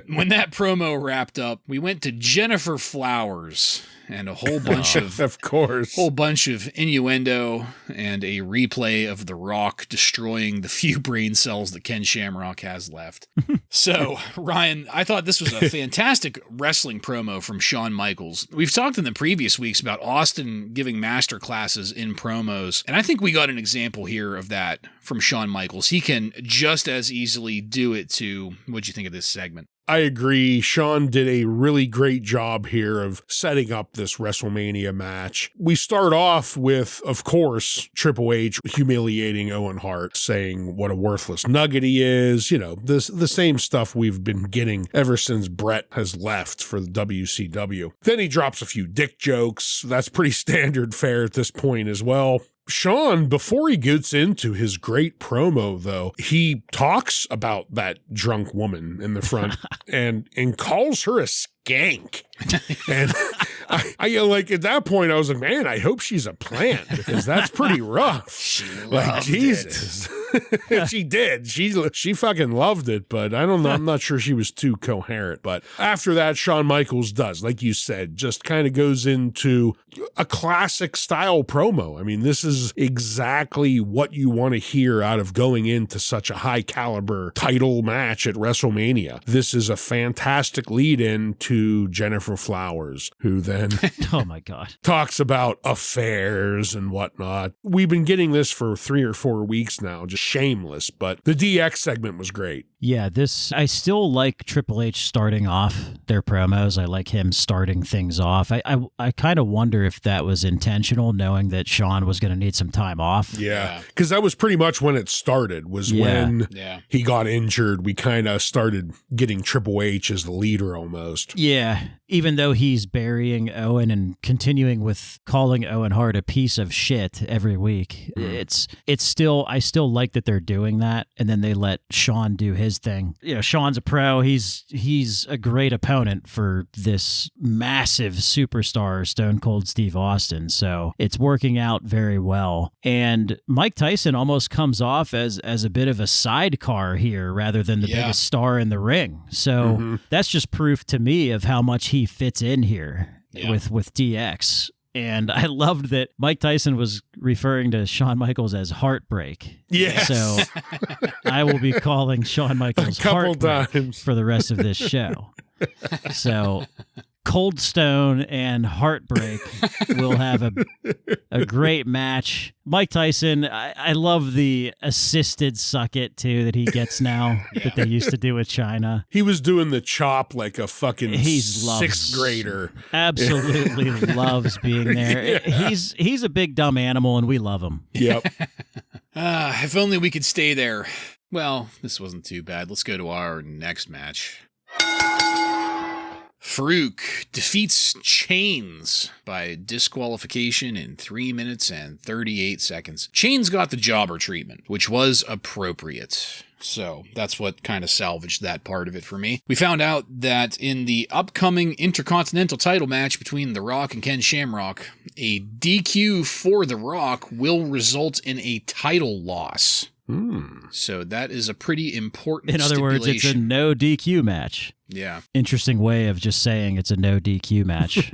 When that promo wrapped up, we went to Jennifer Flowers and a whole bunch of course, whole bunch of innuendo and a replay of The Rock destroying the few brain cells that Ken Shamrock has left. So, Ryan, I thought this was a fantastic wrestling promo from Shawn Michaels. We've talked in the previous weeks about Austin giving master classes in promos, and I think we got an example here of that from Shawn Michaels. He can just as easily do it to, what'd you think of this segment? I agree. Sean did a really great job here of setting up this WrestleMania match. We start off with, of course, Triple H humiliating Owen Hart, saying what a worthless nugget he is. You know, the same stuff we've been getting ever since Brett has left for the WCW. Then he drops a few dick jokes. That's pretty standard fare at this point as well. Sean, before he gets into his great promo, though, he talks about that drunk woman in the front and calls her a skank. And I like at that point, I was like, man, I hope she's a plant because that's pretty rough. She Like, loved Jesus. She did. She fucking loved it, but I don't know. I'm not sure she was too coherent. But after that, Shawn Michaels does, like you said, just kind of goes into a classic style promo. I mean, this is exactly what you want to hear out of going into such a high caliber title match at WrestleMania. This is a fantastic lead in to Jennifer Flowers, who then Oh my God. talks about affairs and whatnot. We've been getting this for 3 or 4 weeks now, just shameless, but the DX segment was great. Yeah, I still like Triple H starting off their promos. I like him starting things off. I kind of wonder if that was intentional, knowing that Sean was going to need some time off. Yeah, because that was pretty much when it started, was when he got injured. We kind of started getting Triple H as the leader almost. Yeah, even though he's burying Owen and continuing with calling Owen Hart a piece of shit every week, it's still, I still like that they're doing that, and then they let Sean do his thing. You know, Sean's a pro. He's a great opponent for this massive superstar, Stone Cold Steve Austin. So it's working out very well. And Mike Tyson almost comes off as a bit of a sidecar here rather than the biggest star in the ring. So that's just proof to me of how much he fits in here with DX. And I loved that Mike Tyson was referring to Shawn Michaels as Heartbreak. Yes. So I will be calling Shawn Michaels a couple Heartbreak times for the rest of this show. So Cold Stone and Heartbreak will have a great match. Mike Tyson, I love the assisted suck it too that he gets now that they used to do with China. He was doing the chop like a fucking sixth grader. Absolutely loves being there. He's a big dumb animal and we love him. Yep. If only we could stay there. Well, this wasn't too bad. Let's go to our next match. Farooq defeats Chains by disqualification in 3 minutes and 38 seconds. Chains got the jobber treatment, which was appropriate. So that's what kind of salvaged that part of it for me. We found out that in the upcoming Intercontinental title match between The Rock and Ken Shamrock, a DQ for The Rock will result in a title loss. So that is a pretty important In other words, it's a no DQ match. Yeah. Interesting way of just saying it's a no DQ match.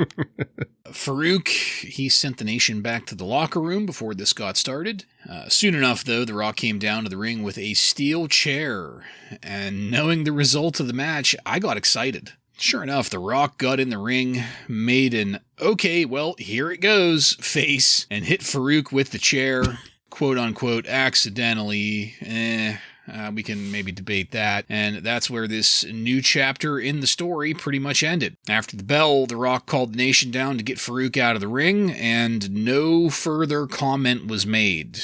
Farooq, he sent the nation back to the locker room before this got started. Soon enough, though, The Rock came down to the ring with a steel chair. And knowing the result of the match, I got excited. Sure enough, The Rock got in the ring, made an, okay, well, here it goes, face, and hit Farooq with the chair. Quote-unquote, accidentally, we can maybe debate that, and that's where this new chapter in the story pretty much ended. After the bell, The Rock called the nation down to get Farooq out of the ring, and no further comment was made.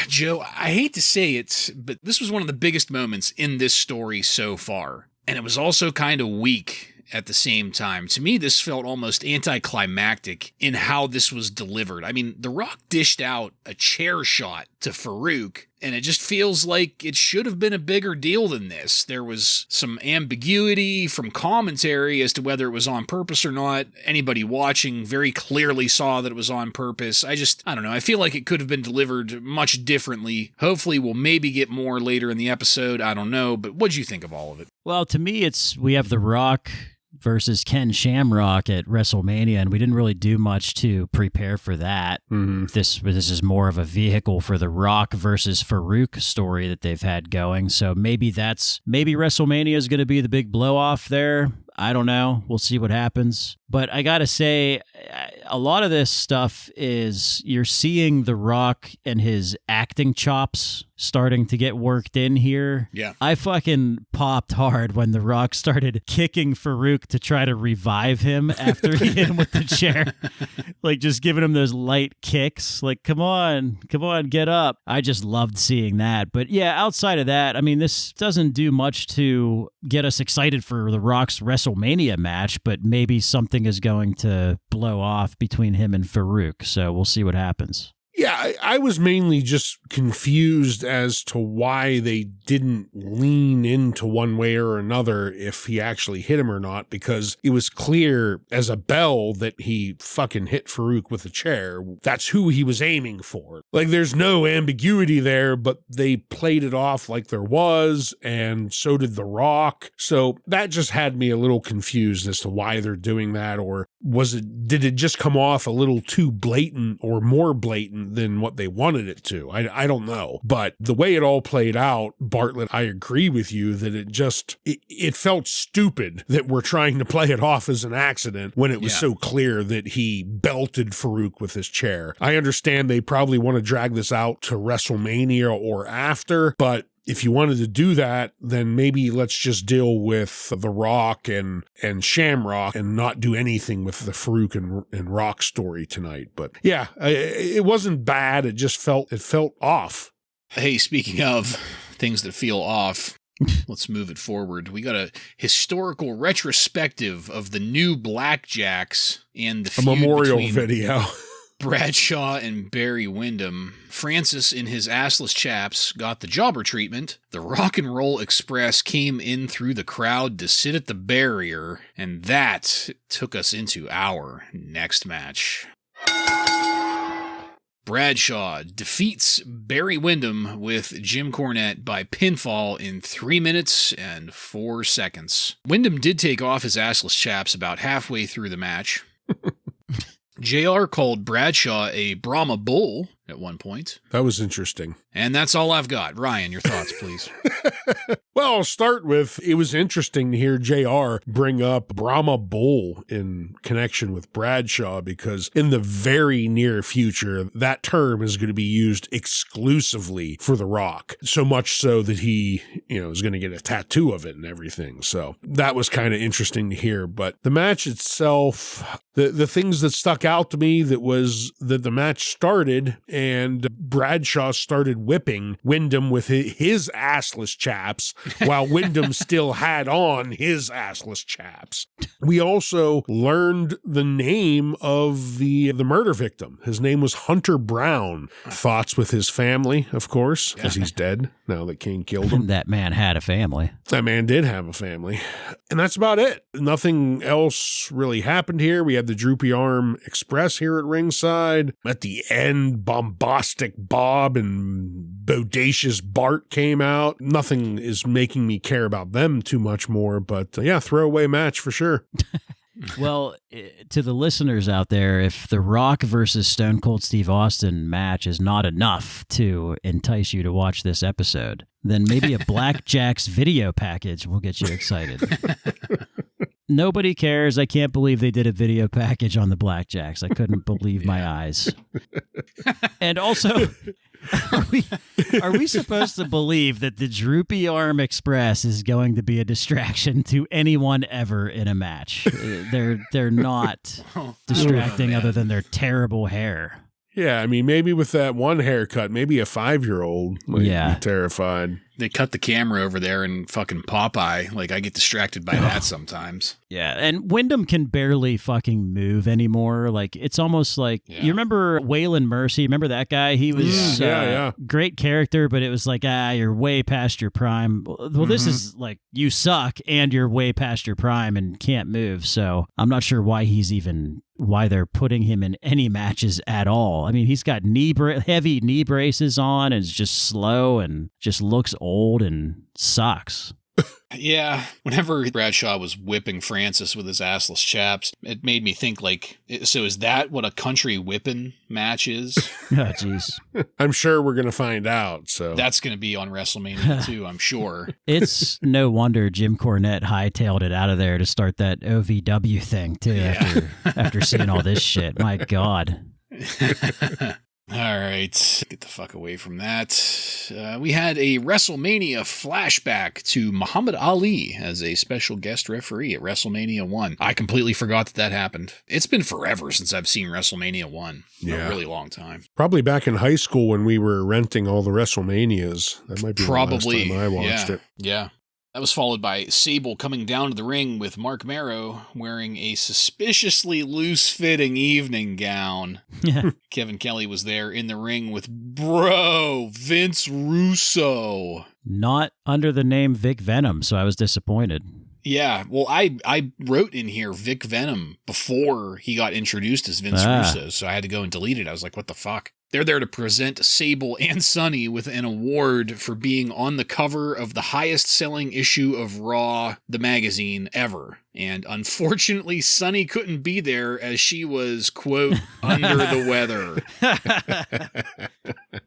Joe, I hate to say it, but this was one of the biggest moments in this story so far, and it was also kind of weak at the same time. To me, this felt almost anticlimactic in how this was delivered. I mean, The Rock dished out a chair shot to Farooq, and it just feels like it should have been a bigger deal than this. There was some ambiguity from commentary as to whether it was on purpose or not. Anybody watching very clearly saw that it was on purpose. I don't know. I feel like it could have been delivered much differently. Hopefully we'll maybe get more later in the episode. I don't know, but what'd you think of all of it? Well, to me, we have The Rock versus Ken Shamrock at WrestleMania, and we didn't really do much to prepare for that. This is more of a vehicle for the Rock versus Farooq story that they've had going. So maybe WrestleMania is going to be the big blow off there. I don't know. We'll see what happens. But I got to say, a lot of this stuff is you're seeing The Rock and his acting chops starting to get worked in here. Yeah. I fucking popped hard when The Rock started kicking Farooq to try to revive him after he hit him with the chair. Like just giving him those light kicks. Like, come on, get up. I just loved seeing that. But yeah, outside of that, I mean, this doesn't do much to get us excited for The Rock's WrestleMania match, but maybe something is going to blow off between him and Farooq. So we'll see what happens. Yeah, I was mainly just confused as to why they didn't lean into one way or another if he actually hit him or not, because it was clear as a bell that he fucking hit Farooq with a chair. That's who he was aiming for. Like, there's no ambiguity there, but they played it off like there was, and so did The Rock. So that just had me a little confused as to why they're doing that, or did it just come off a little too blatant or more blatant than what they wanted it to? I don't know. But the way it all played out, Bartlett, I agree with you that it felt stupid that we're trying to play it off as an accident when it was so clear that he belted Farooq with his chair. I understand they probably want to drag this out to WrestleMania or after, but if you wanted to do that, then maybe let's just deal with The Rock and Shamrock and not do anything with the Farooq and Rock story tonight. But yeah, it wasn't bad. It just felt off. Hey, speaking of things that feel off, let's move it forward. We got a historical retrospective of the new Blackjacks and the feud memorial between video. Bradshaw and Barry Windham. Francis, in his assless chaps, got the jobber treatment. The Rock and Roll Express came in through the crowd to sit at the barrier, and that took us into our next match. Bradshaw defeats Barry Windham with Jim Cornette by pinfall in 3 minutes and 4 seconds. Windham did take off his assless chaps about halfway through the match. JR called Bradshaw a Brahma bull at one point. That was interesting. And that's all I've got. Ryan, your thoughts, please. Well, I'll start with, it was interesting to hear JR bring up Brahma bull in connection with Bradshaw, because in the very near future, that term is going to be used exclusively for The Rock. So much so that he, is going to get a tattoo of it and everything. So that was kind of interesting to hear. But the match itself, the things that stuck out to me that was that the match started and Bradshaw started whipping Windham with his assless chaps while Windham still had on his assless chaps. We also learned the name of the murder victim. His name was Hunter Brown. Thoughts with his family, of course, because he's dead now that Kane killed him. That man had a family. That man did have a family. And that's about it. Nothing else really happened here. We had the Droopy Arm Express here at ringside. At the end, Bombastic Bob and Bodacious Bart came out. Nothing is making me care about them too much more, but yeah, throwaway match for sure. Well, to the listeners out there, if the Rock versus Stone Cold Steve Austin match is not enough to entice you to watch this episode, then maybe a Blackjack's video package will get you excited. Nobody cares. I can't believe they did a video package on the Blackjacks. I couldn't believe my eyes. And also, are we supposed to believe that the Droopy Arm Express is going to be a distraction to anyone ever in a match? They're not distracting other than their terrible hair. Yeah, I mean, maybe with that one haircut, maybe a 5-year-old might be terrified. They cut the camera over there and fucking Popeye. Like, I get distracted by that sometimes. Yeah, and Windham can barely fucking move anymore. Like, it's almost like, you remember Waylon Mercy? Remember that guy? He was great character, but it was like, you're way past your prime. Well, this is like, you suck and you're way past your prime and can't move. So I'm not sure why they're putting him in any matches at all. I mean, he's got heavy knee braces on and is just slow and just looks old and sucks. Yeah, whenever Bradshaw was whipping Francis with his assless chaps, it made me think, like, so is that what a country whipping match is? Oh, jeez. I'm sure we're going to find out. So That's going to be on WrestleMania too, I'm sure. It's no wonder Jim Cornette hightailed it out of there to start that OVW thing, too, after seeing all this shit. My God. All right, get the fuck away from that. We had a WrestleMania flashback to Muhammad Ali as a special guest referee at WrestleMania 1. I completely forgot that happened. It's been forever since I've seen WrestleMania 1. Yeah. A really long time. Probably back in high school when we were renting all the WrestleManias. That might be Probably, the last time I watched it. Yeah. That was followed by Sable coming down to the ring with Mark Marrow wearing a suspiciously loose-fitting evening gown. Kevin Kelly was there in the ring with Vince Russo. Not under the name Vic Venom, so I was disappointed. Yeah, well, I wrote in here Vic Venom before he got introduced as Vince Russo, so I had to go and delete it. I was like, what the fuck? They're there to present Sable and Sonny with an award for being on the cover of the highest-selling issue of Raw, the magazine, ever. And unfortunately, Sonny couldn't be there as she was, quote, under the weather.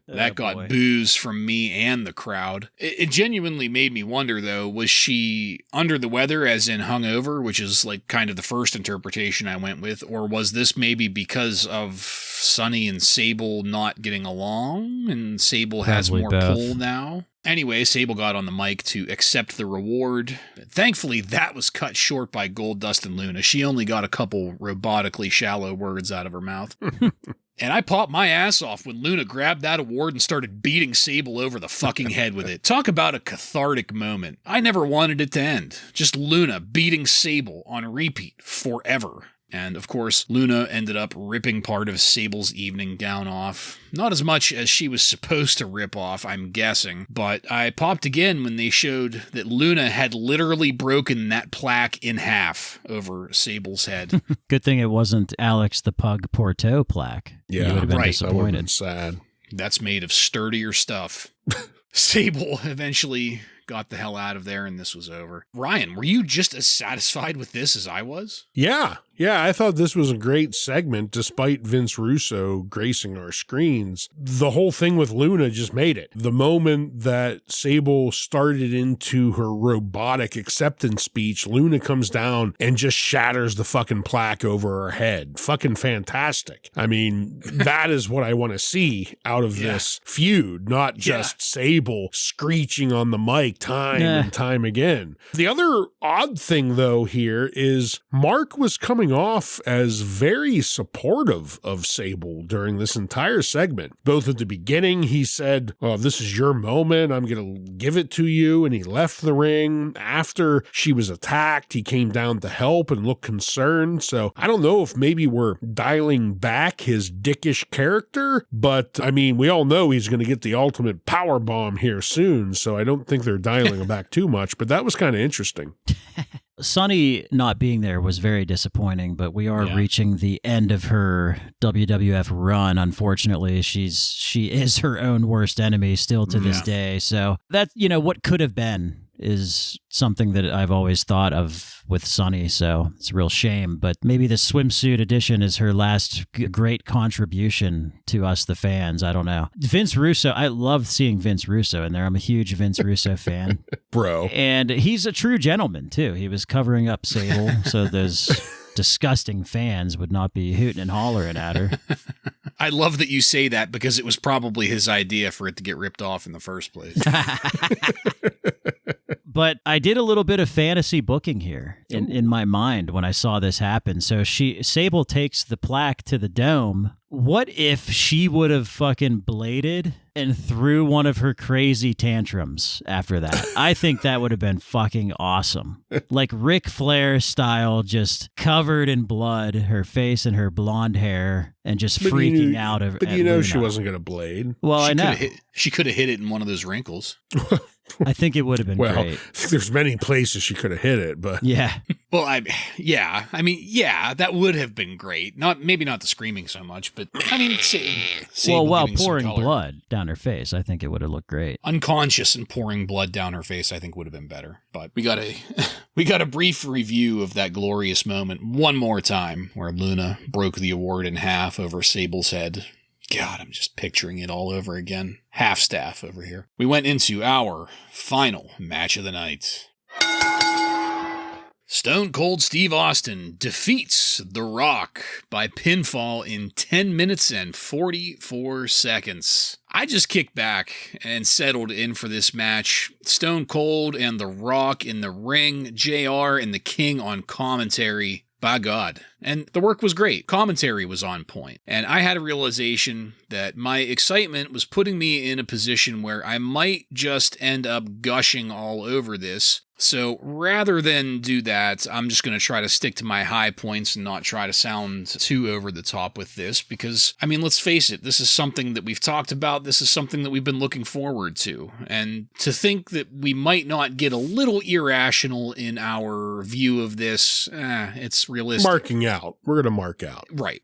That got boos from me and the crowd. It genuinely made me wonder, though, was she under the weather as in hungover, which is like kind of the first interpretation I went with, or was this maybe because of Sonny and Sable not getting along, and Sable has more pull now? Anyway, Sable got on the mic to accept the reward. Thankfully, that was cut short by Goldust and Luna. She only got a couple robotically shallow words out of her mouth. And I popped my ass off when Luna grabbed that award and started beating Sable over the fucking head with it. Talk about a cathartic moment. I never wanted it to end. Just Luna beating Sable on repeat forever. And, of course, Luna ended up ripping part of Sable's evening gown off. Not as much as she was supposed to rip off, I'm guessing, but I popped again when they showed that Luna had literally broken that plaque in half over Sable's head. Good thing it wasn't Alex the Pug Porto plaque. Yeah, you would have been right. disappointed. That would have been sad. That's made of sturdier stuff. Sable eventually got the hell out of there, and this was over. Ryan, were you just as satisfied with this as I was? Yeah, I thought this was a great segment despite Vince Russo gracing our screens. The whole thing with Luna just made it. The moment that Sable started into her robotic acceptance speech, Luna comes down and just shatters the fucking plaque over her head. Fucking fantastic. I mean, that is what I want to see out of this feud, not just Sable screeching on the mic time and time again. The other odd thing, though, here is Mark was coming off as very supportive of Sable during this entire segment. Both at the beginning, he said, "Oh, this is your moment. I'm going to give it to you." And he left the ring. After she was attacked, he came down to help and looked concerned. So I don't know if maybe we're dialing back his dickish character, but I mean, we all know he's going to get the ultimate power bomb here soon. So I don't think they're dialing him back too much, but that was kind of interesting. Sonny not being there was very disappointing, but we are reaching the end of her WWF run. Unfortunately, she is her own worst enemy still to this day. So that, what could have been is something that I've always thought of with Sonny, so it's a real shame. But maybe the swimsuit edition is her last great contribution to us, the fans. I don't know. Vince Russo, I love seeing Vince Russo in there. I'm a huge Vince Russo fan. Bro. And he's a true gentleman, too. He was covering up Sable, so those disgusting fans would not be hooting and hollering at her. I love that you say that because it was probably his idea for it to get ripped off in the first place. But I did a little bit of fantasy booking here in my mind when I saw this happen. So Sable takes the plaque to the dome. What if she would have fucking bladed and threw one of her crazy tantrums after that? I think that would have been fucking awesome. Like Ric Flair style, just covered in blood, her face and her blonde hair, and just freaking out. But you know she wasn't going to blade. Well, I know. She could have hit it in one of those wrinkles. I think it would have been great. I think there's many places she could have hit it, but yeah. Well, that would have been great. Maybe not the screaming so much, but Sable while giving some pouring color. blood down her face, I think it would have looked great. Unconscious and pouring blood down her face, I think would have been better. But we got a brief review of that glorious moment one more time, where Luna broke the award in half over Sable's head. God, I'm just picturing it all over again. Half staff over here. We went into our final match of the night. Stone Cold Steve Austin defeats The Rock by pinfall in 10 minutes and 44 seconds. I just kicked back and settled in for this match. Stone Cold and The Rock in the ring, JR and the King on commentary. By God. And the work was great. Commentary was on point. And I had a realization that my excitement was putting me in a position where I might just end up gushing all over this. So rather than do that, I'm just going to try to stick to my high points and not try to sound too over the top with this. Because, let's face it, this is something that we've talked about. This is something that we've been looking forward to. And to think that we might not get a little irrational in our view of this, it's realistic. Marking out. We're going to mark out. Right.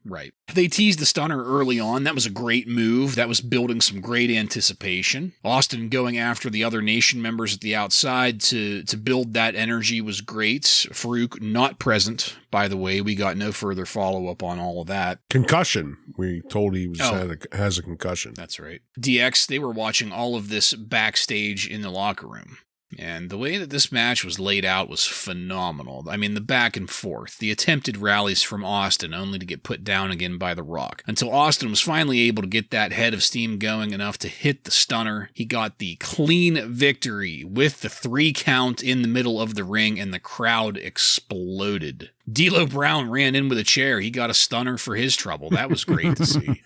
They teased the stunner early on. That was a great move. That was building some great anticipation. Austin going after the other Nation members at the outside to build that energy was great. Farooq not present, by the way. We got no further follow-up on all of that. Concussion. We told he has a concussion. That's right. DX, they were watching all of this backstage in the locker room. And the way that this match was laid out was phenomenal. The back and forth, the attempted rallies from Austin only to get put down again by The Rock. Until Austin was finally able to get that head of steam going enough to hit the stunner. He got the clean victory with the 3 count in the middle of the ring, and the crowd exploded. D'Lo Brown ran in with a chair. He got a stunner for his trouble. That was great to see.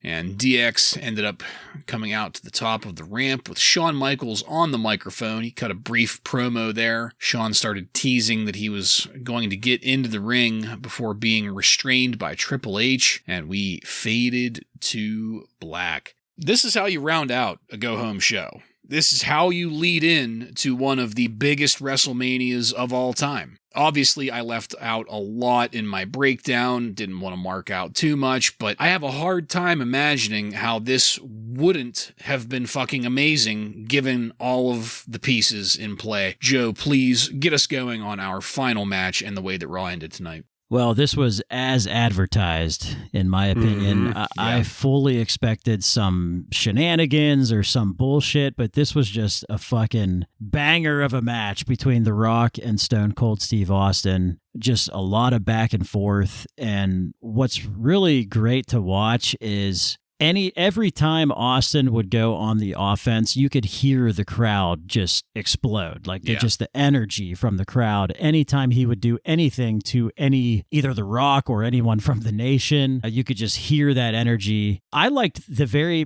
And DX ended up coming out to the top of the ramp with Shawn Michaels on the microphone. He cut a brief promo there. Shawn started teasing that he was going to get into the ring before being restrained by Triple H, and we faded to black. This is how you round out a go-home show. This is how you lead in to one of the biggest WrestleManias of all time. Obviously, I left out a lot in my breakdown, didn't want to mark out too much, but I have a hard time imagining how this wouldn't have been fucking amazing given all of the pieces in play. Joe, please get us going on our final match and the way that Raw ended tonight. Well, this was as advertised, in my opinion. I fully expected some shenanigans or some bullshit, but this was just a fucking banger of a match between The Rock and Stone Cold Steve Austin. Just a lot of back and forth. And what's really great to watch is every time Austin would go on the offense, you could hear the crowd just explode. Just the energy from the crowd. Anytime he would do anything to either The Rock or anyone from the Nation, you could just hear that energy. I liked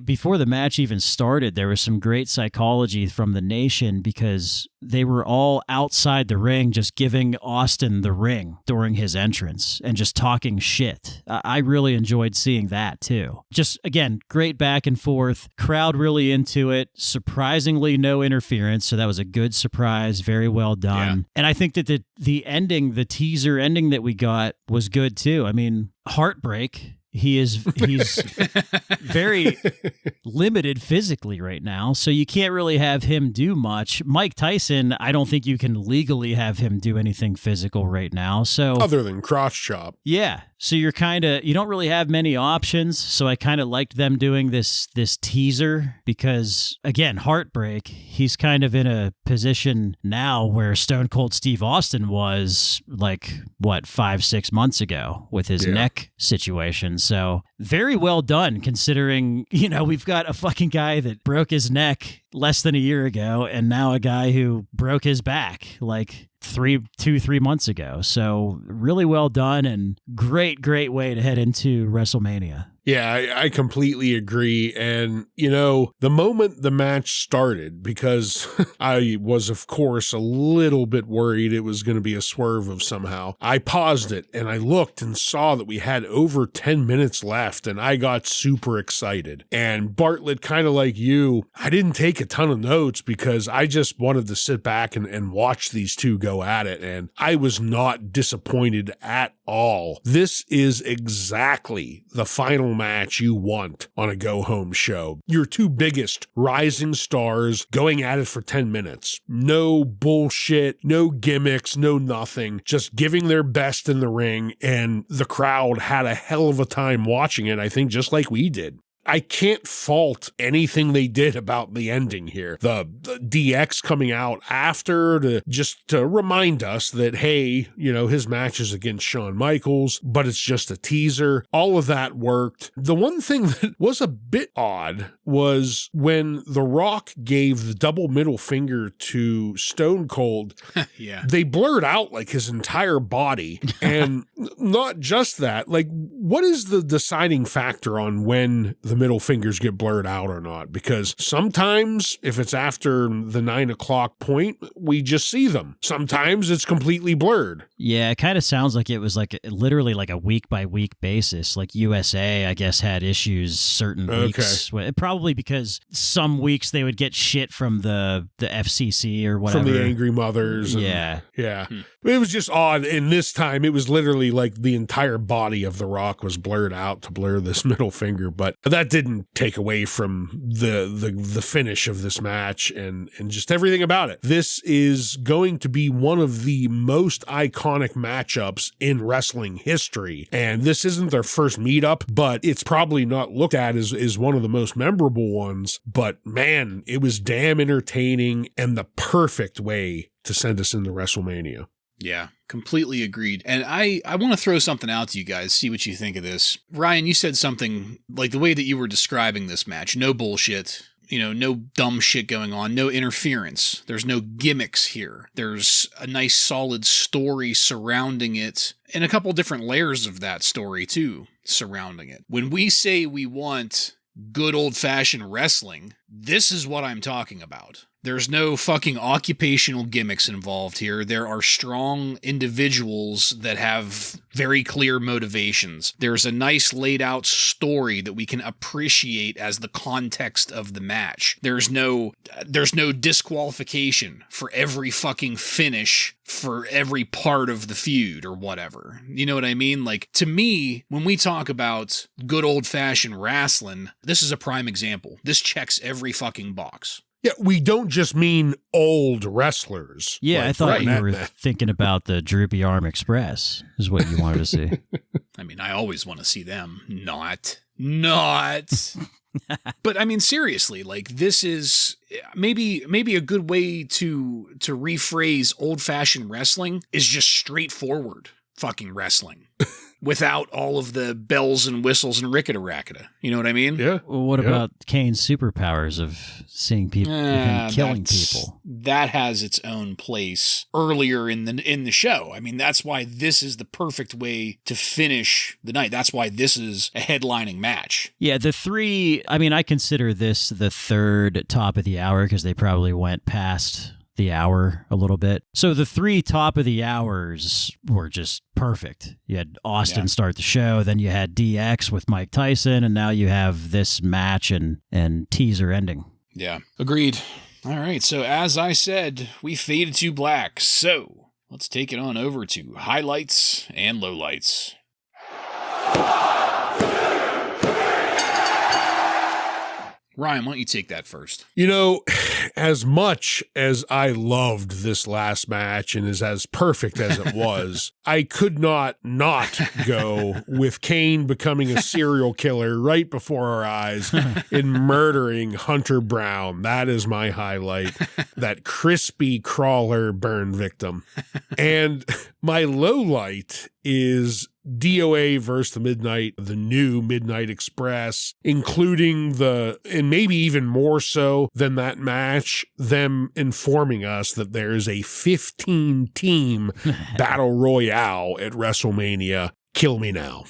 before the match even started, there was some great psychology from the Nation because they were all outside the ring just giving Austin the ring during his entrance and just talking shit. I really enjoyed seeing that too. Just, again, great back and forth, crowd really into it, surprisingly no interference, so that was a good surprise, very well done. Yeah. And I think that the ending, the teaser ending that we got was good too. Heartbreak. He's very limited physically right now, so you can't really have him do much. Mike Tyson, I don't think you can legally have him do anything physical right now. So other than crotch-chop. Yeah. So you don't really have many options. So I kind of liked them doing this teaser because, again, heartbreak. He's kind of in a position now where Stone Cold Steve Austin was 5-6 months ago with his neck situation. So very well done considering, we've got a fucking guy that broke his neck less than a year ago and now a guy who broke his back 3 months ago. So really well done and great way to head into WrestleMania. Yeah, I completely agree. And, the moment the match started, because I was, of course, a little bit worried it was going to be a swerve of somehow, I paused it and I looked and saw that we had over 10 minutes left, and I got super excited. And Bartlett, kind of like you, I didn't take a ton of notes because I just wanted to sit back and watch these two go at it. And I was not disappointed at all. This is exactly the final match you want on a go-home show. Your two biggest rising stars going at it for 10 minutes. No bullshit, no gimmicks, no nothing. Just giving their best in the ring, and the crowd had a hell of a time watching it, I think, just like we did. I can't fault anything they did about the ending here. The DX coming out after to remind us that, hey, his match is against Shawn Michaels, but it's just a teaser. All of that worked. The one thing that was a bit odd was when The Rock gave the double middle finger to Stone Cold. Yeah. They blurred out like his entire body. And not just that, like, what is the deciding factor on when the middle fingers get blurred out or not? Because sometimes if it's after the 9 o'clock point, we just see them. Sometimes it's completely blurred. Yeah, it kind of sounds like it was literally like a week by week basis. Like USA, I guess, had issues certain weeks. Probably because some weeks they would get shit from the FCC or whatever. From the Angry Mothers. Yeah. Yeah. It was just odd. And this time it was literally like the entire body of The Rock was blurred out to blur this middle finger. But that didn't take away from the finish of this match and just everything about it. This is going to be one of the most iconic matchups in wrestling history. And this isn't their first meetup, but it's probably not looked at as one of the most memorable ones. But man, it was damn entertaining and the perfect way to send us into WrestleMania. Yeah, completely agreed. And I want to throw something out to you guys, see what you think of this. Ryan, you said something like the way that you were describing this match, no bullshit, no dumb shit going on, no interference. There's no gimmicks here. There's a nice solid story surrounding it and a couple different layers of that story too surrounding it. When we say we want good old-fashioned wrestling, this is what I'm talking about. There's no fucking occupational gimmicks involved here. There are strong individuals that have very clear motivations. There's a nice laid out story that we can appreciate as the context of the match. There's no disqualification for every fucking finish for every part of the feud or whatever. You know what I mean? Like, to me, when we talk about good old-fashioned wrestling, this is a prime example. This checks every fucking box. Yeah, we don't just mean old wrestlers. Yeah, like, I thought you were thinking about the Droopy Arm Express is what you wanted to see. I mean, I always want to see them. Not. But I mean, seriously, like, this is maybe a good way to rephrase old-fashioned wrestling is just straightforward fucking wrestling. Without all of the bells and whistles and rickety-rackety. You know what I mean? Yeah. Well, what about Kane's superpowers of seeing people, him killing people? That has its own place earlier in the show. I mean, that's why this is the perfect way to finish the night. That's why this is a headlining match. Yeah, I consider this the third top of the hour because they probably went past the hour a little bit. So the 3 top of the hours were just perfect. You had Austin start the show, then you had DX with Mike Tyson, and now you have this match and teaser ending. Yeah, agreed. All right, so as I said, we faded to black. So let's take it on over to highlights and lowlights. Ryan, why don't you take that first? As much as I loved this last match and is as perfect as it was, I could not go with Kane becoming a serial killer right before our eyes and murdering Hunter Brown. That is my highlight. That crispy crawler burn victim. And my lowlight is D.O.A. versus the new Midnight Express, including and maybe even more so than that match, them informing us that there is a 15-team battle royale at WrestleMania. Kill me now.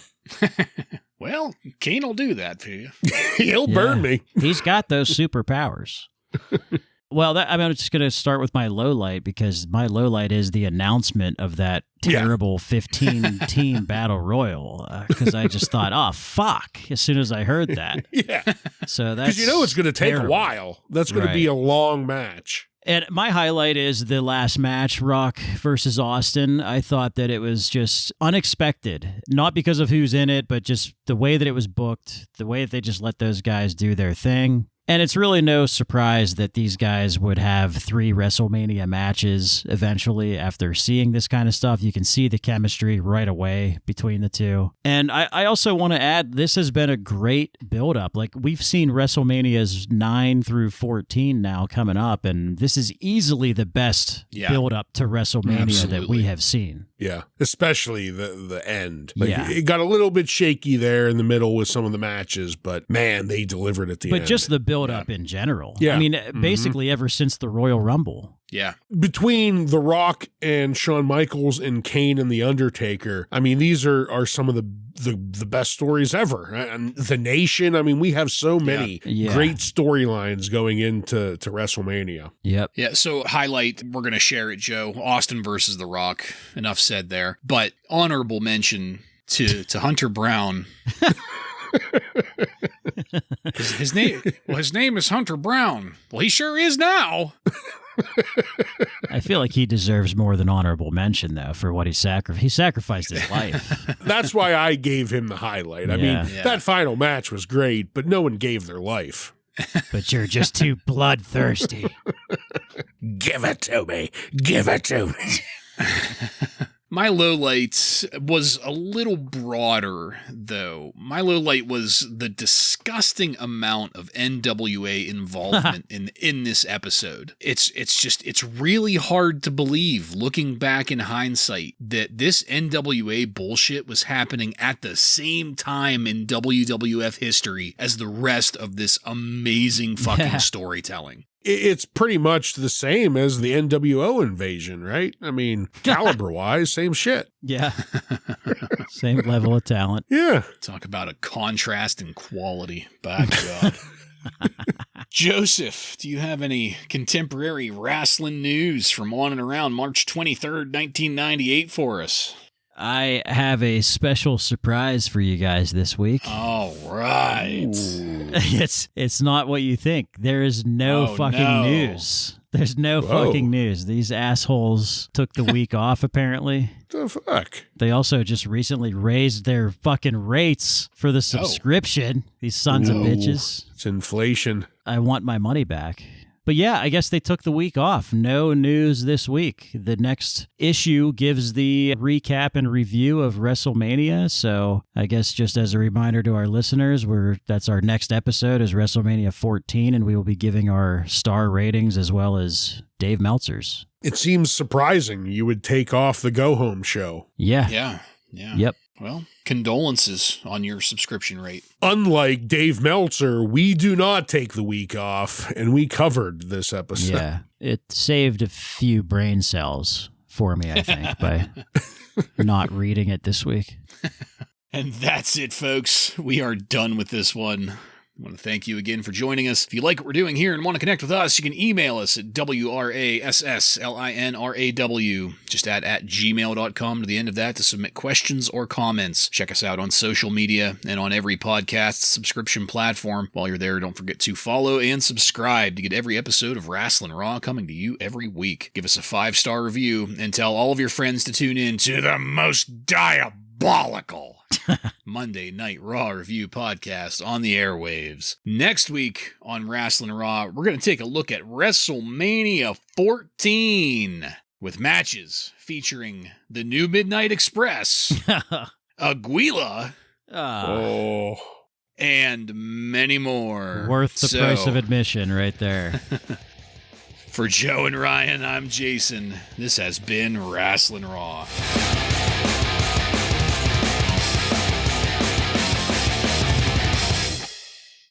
Well, Kane will do that to you. He'll burn me. He's got those superpowers. Well, I'm just going to start with my low light, because my low light is the announcement of that terrible 15-team battle royal, because I just thought, oh, fuck, as soon as I heard that. Yeah. So that's Because it's going to take terrible. a while. That's going to be a long match. And my highlight is the last match, Rock versus Austin. I thought that it was just unexpected, not because of who's in it, but just the way that it was booked, the way that they just let those guys do their thing. And it's really no surprise that these guys would have 3 WrestleMania matches eventually after seeing this kind of stuff. You can see the chemistry right away between the two. And I also want to add, this has been a great build-up. Like, we've seen WrestleManias 9 through 14 now coming up, and this is easily the best build-up to WrestleMania that we have seen. Yeah, especially the end. Yeah. It got a little bit shaky there in the middle with some of the matches, but man, they delivered at the end. But just the build-up in general. Yeah. I mean, basically ever since the Royal Rumble. Yeah. Between The Rock and Shawn Michaels and Kane and The Undertaker, I mean, these are some of the best stories ever. And The Nation, I mean, we have so many great storylines going into WrestleMania. Yep. Yeah, so highlight, we're going to share it, Joe. Austin versus The Rock. Enough said there. But honorable mention to Hunter Brown. His name is Hunter Brown. Well, he sure is now. I feel like he deserves more than honorable mention, though, for what he sacrificed his life. That's why I gave him the highlight. I mean, that final match was great, but no one gave their life. But you're just too bloodthirsty. Give it to me. Give it to me. My low light was a little broader, though. My low light was the disgusting amount of NWA involvement in this episode. It's really hard to believe, looking back in hindsight, that this NWA bullshit was happening at the same time in WWF history as the rest of this amazing fucking storytelling. It's pretty much the same as the NWO invasion, right? I mean, caliber-wise, same shit. Yeah. Same level of talent. Yeah. Talk about a contrast in quality. By God. Joseph, do you have any contemporary wrestling news from on and around March 23rd, 1998 for us? I have a special surprise for you guys this week. All right. It's not what you think. There is no fucking news. There's no fucking news. These assholes took the week off, apparently. The fuck? They also just recently raised their fucking rates for the subscription. These sons of bitches. It's inflation. I want my money back. But yeah, I guess they took the week off. No news this week. The next issue gives the recap and review of WrestleMania. So I guess just as a reminder to our listeners, that's our next episode is WrestleMania 14, and we will be giving our star ratings as well as Dave Meltzer's. It seems surprising you would take off the go-home show. Yeah. Yeah. Yeah. Yep. Well, condolences on your subscription rate. Unlike Dave Meltzer, we do not take the week off, and we covered this episode. Yeah. It saved a few brain cells for me, I think, by not reading it this week. And that's it, folks. We are done with this one. I want to thank you again for joining us. If you like what we're doing here and want to connect with us, you can email us at WRASSLINRAW. Just add at gmail.com to the end of that to submit questions or comments. Check us out on social media and on every podcast subscription platform. While you're there, don't forget to follow and subscribe to get every episode of Wrasslin Raw coming to you every week. Give us a 5-star review and tell all of your friends to tune in to the most diabolical Monday Night Raw review podcast on the airwaves. Next week on Wrasslin Raw, we're going to take a look at WrestleMania 14 with matches featuring the New Midnight Express, Aguila, and many more. Worth the price of admission right there. For Joe and Ryan, I'm Jason. This has been Wrasslin Raw.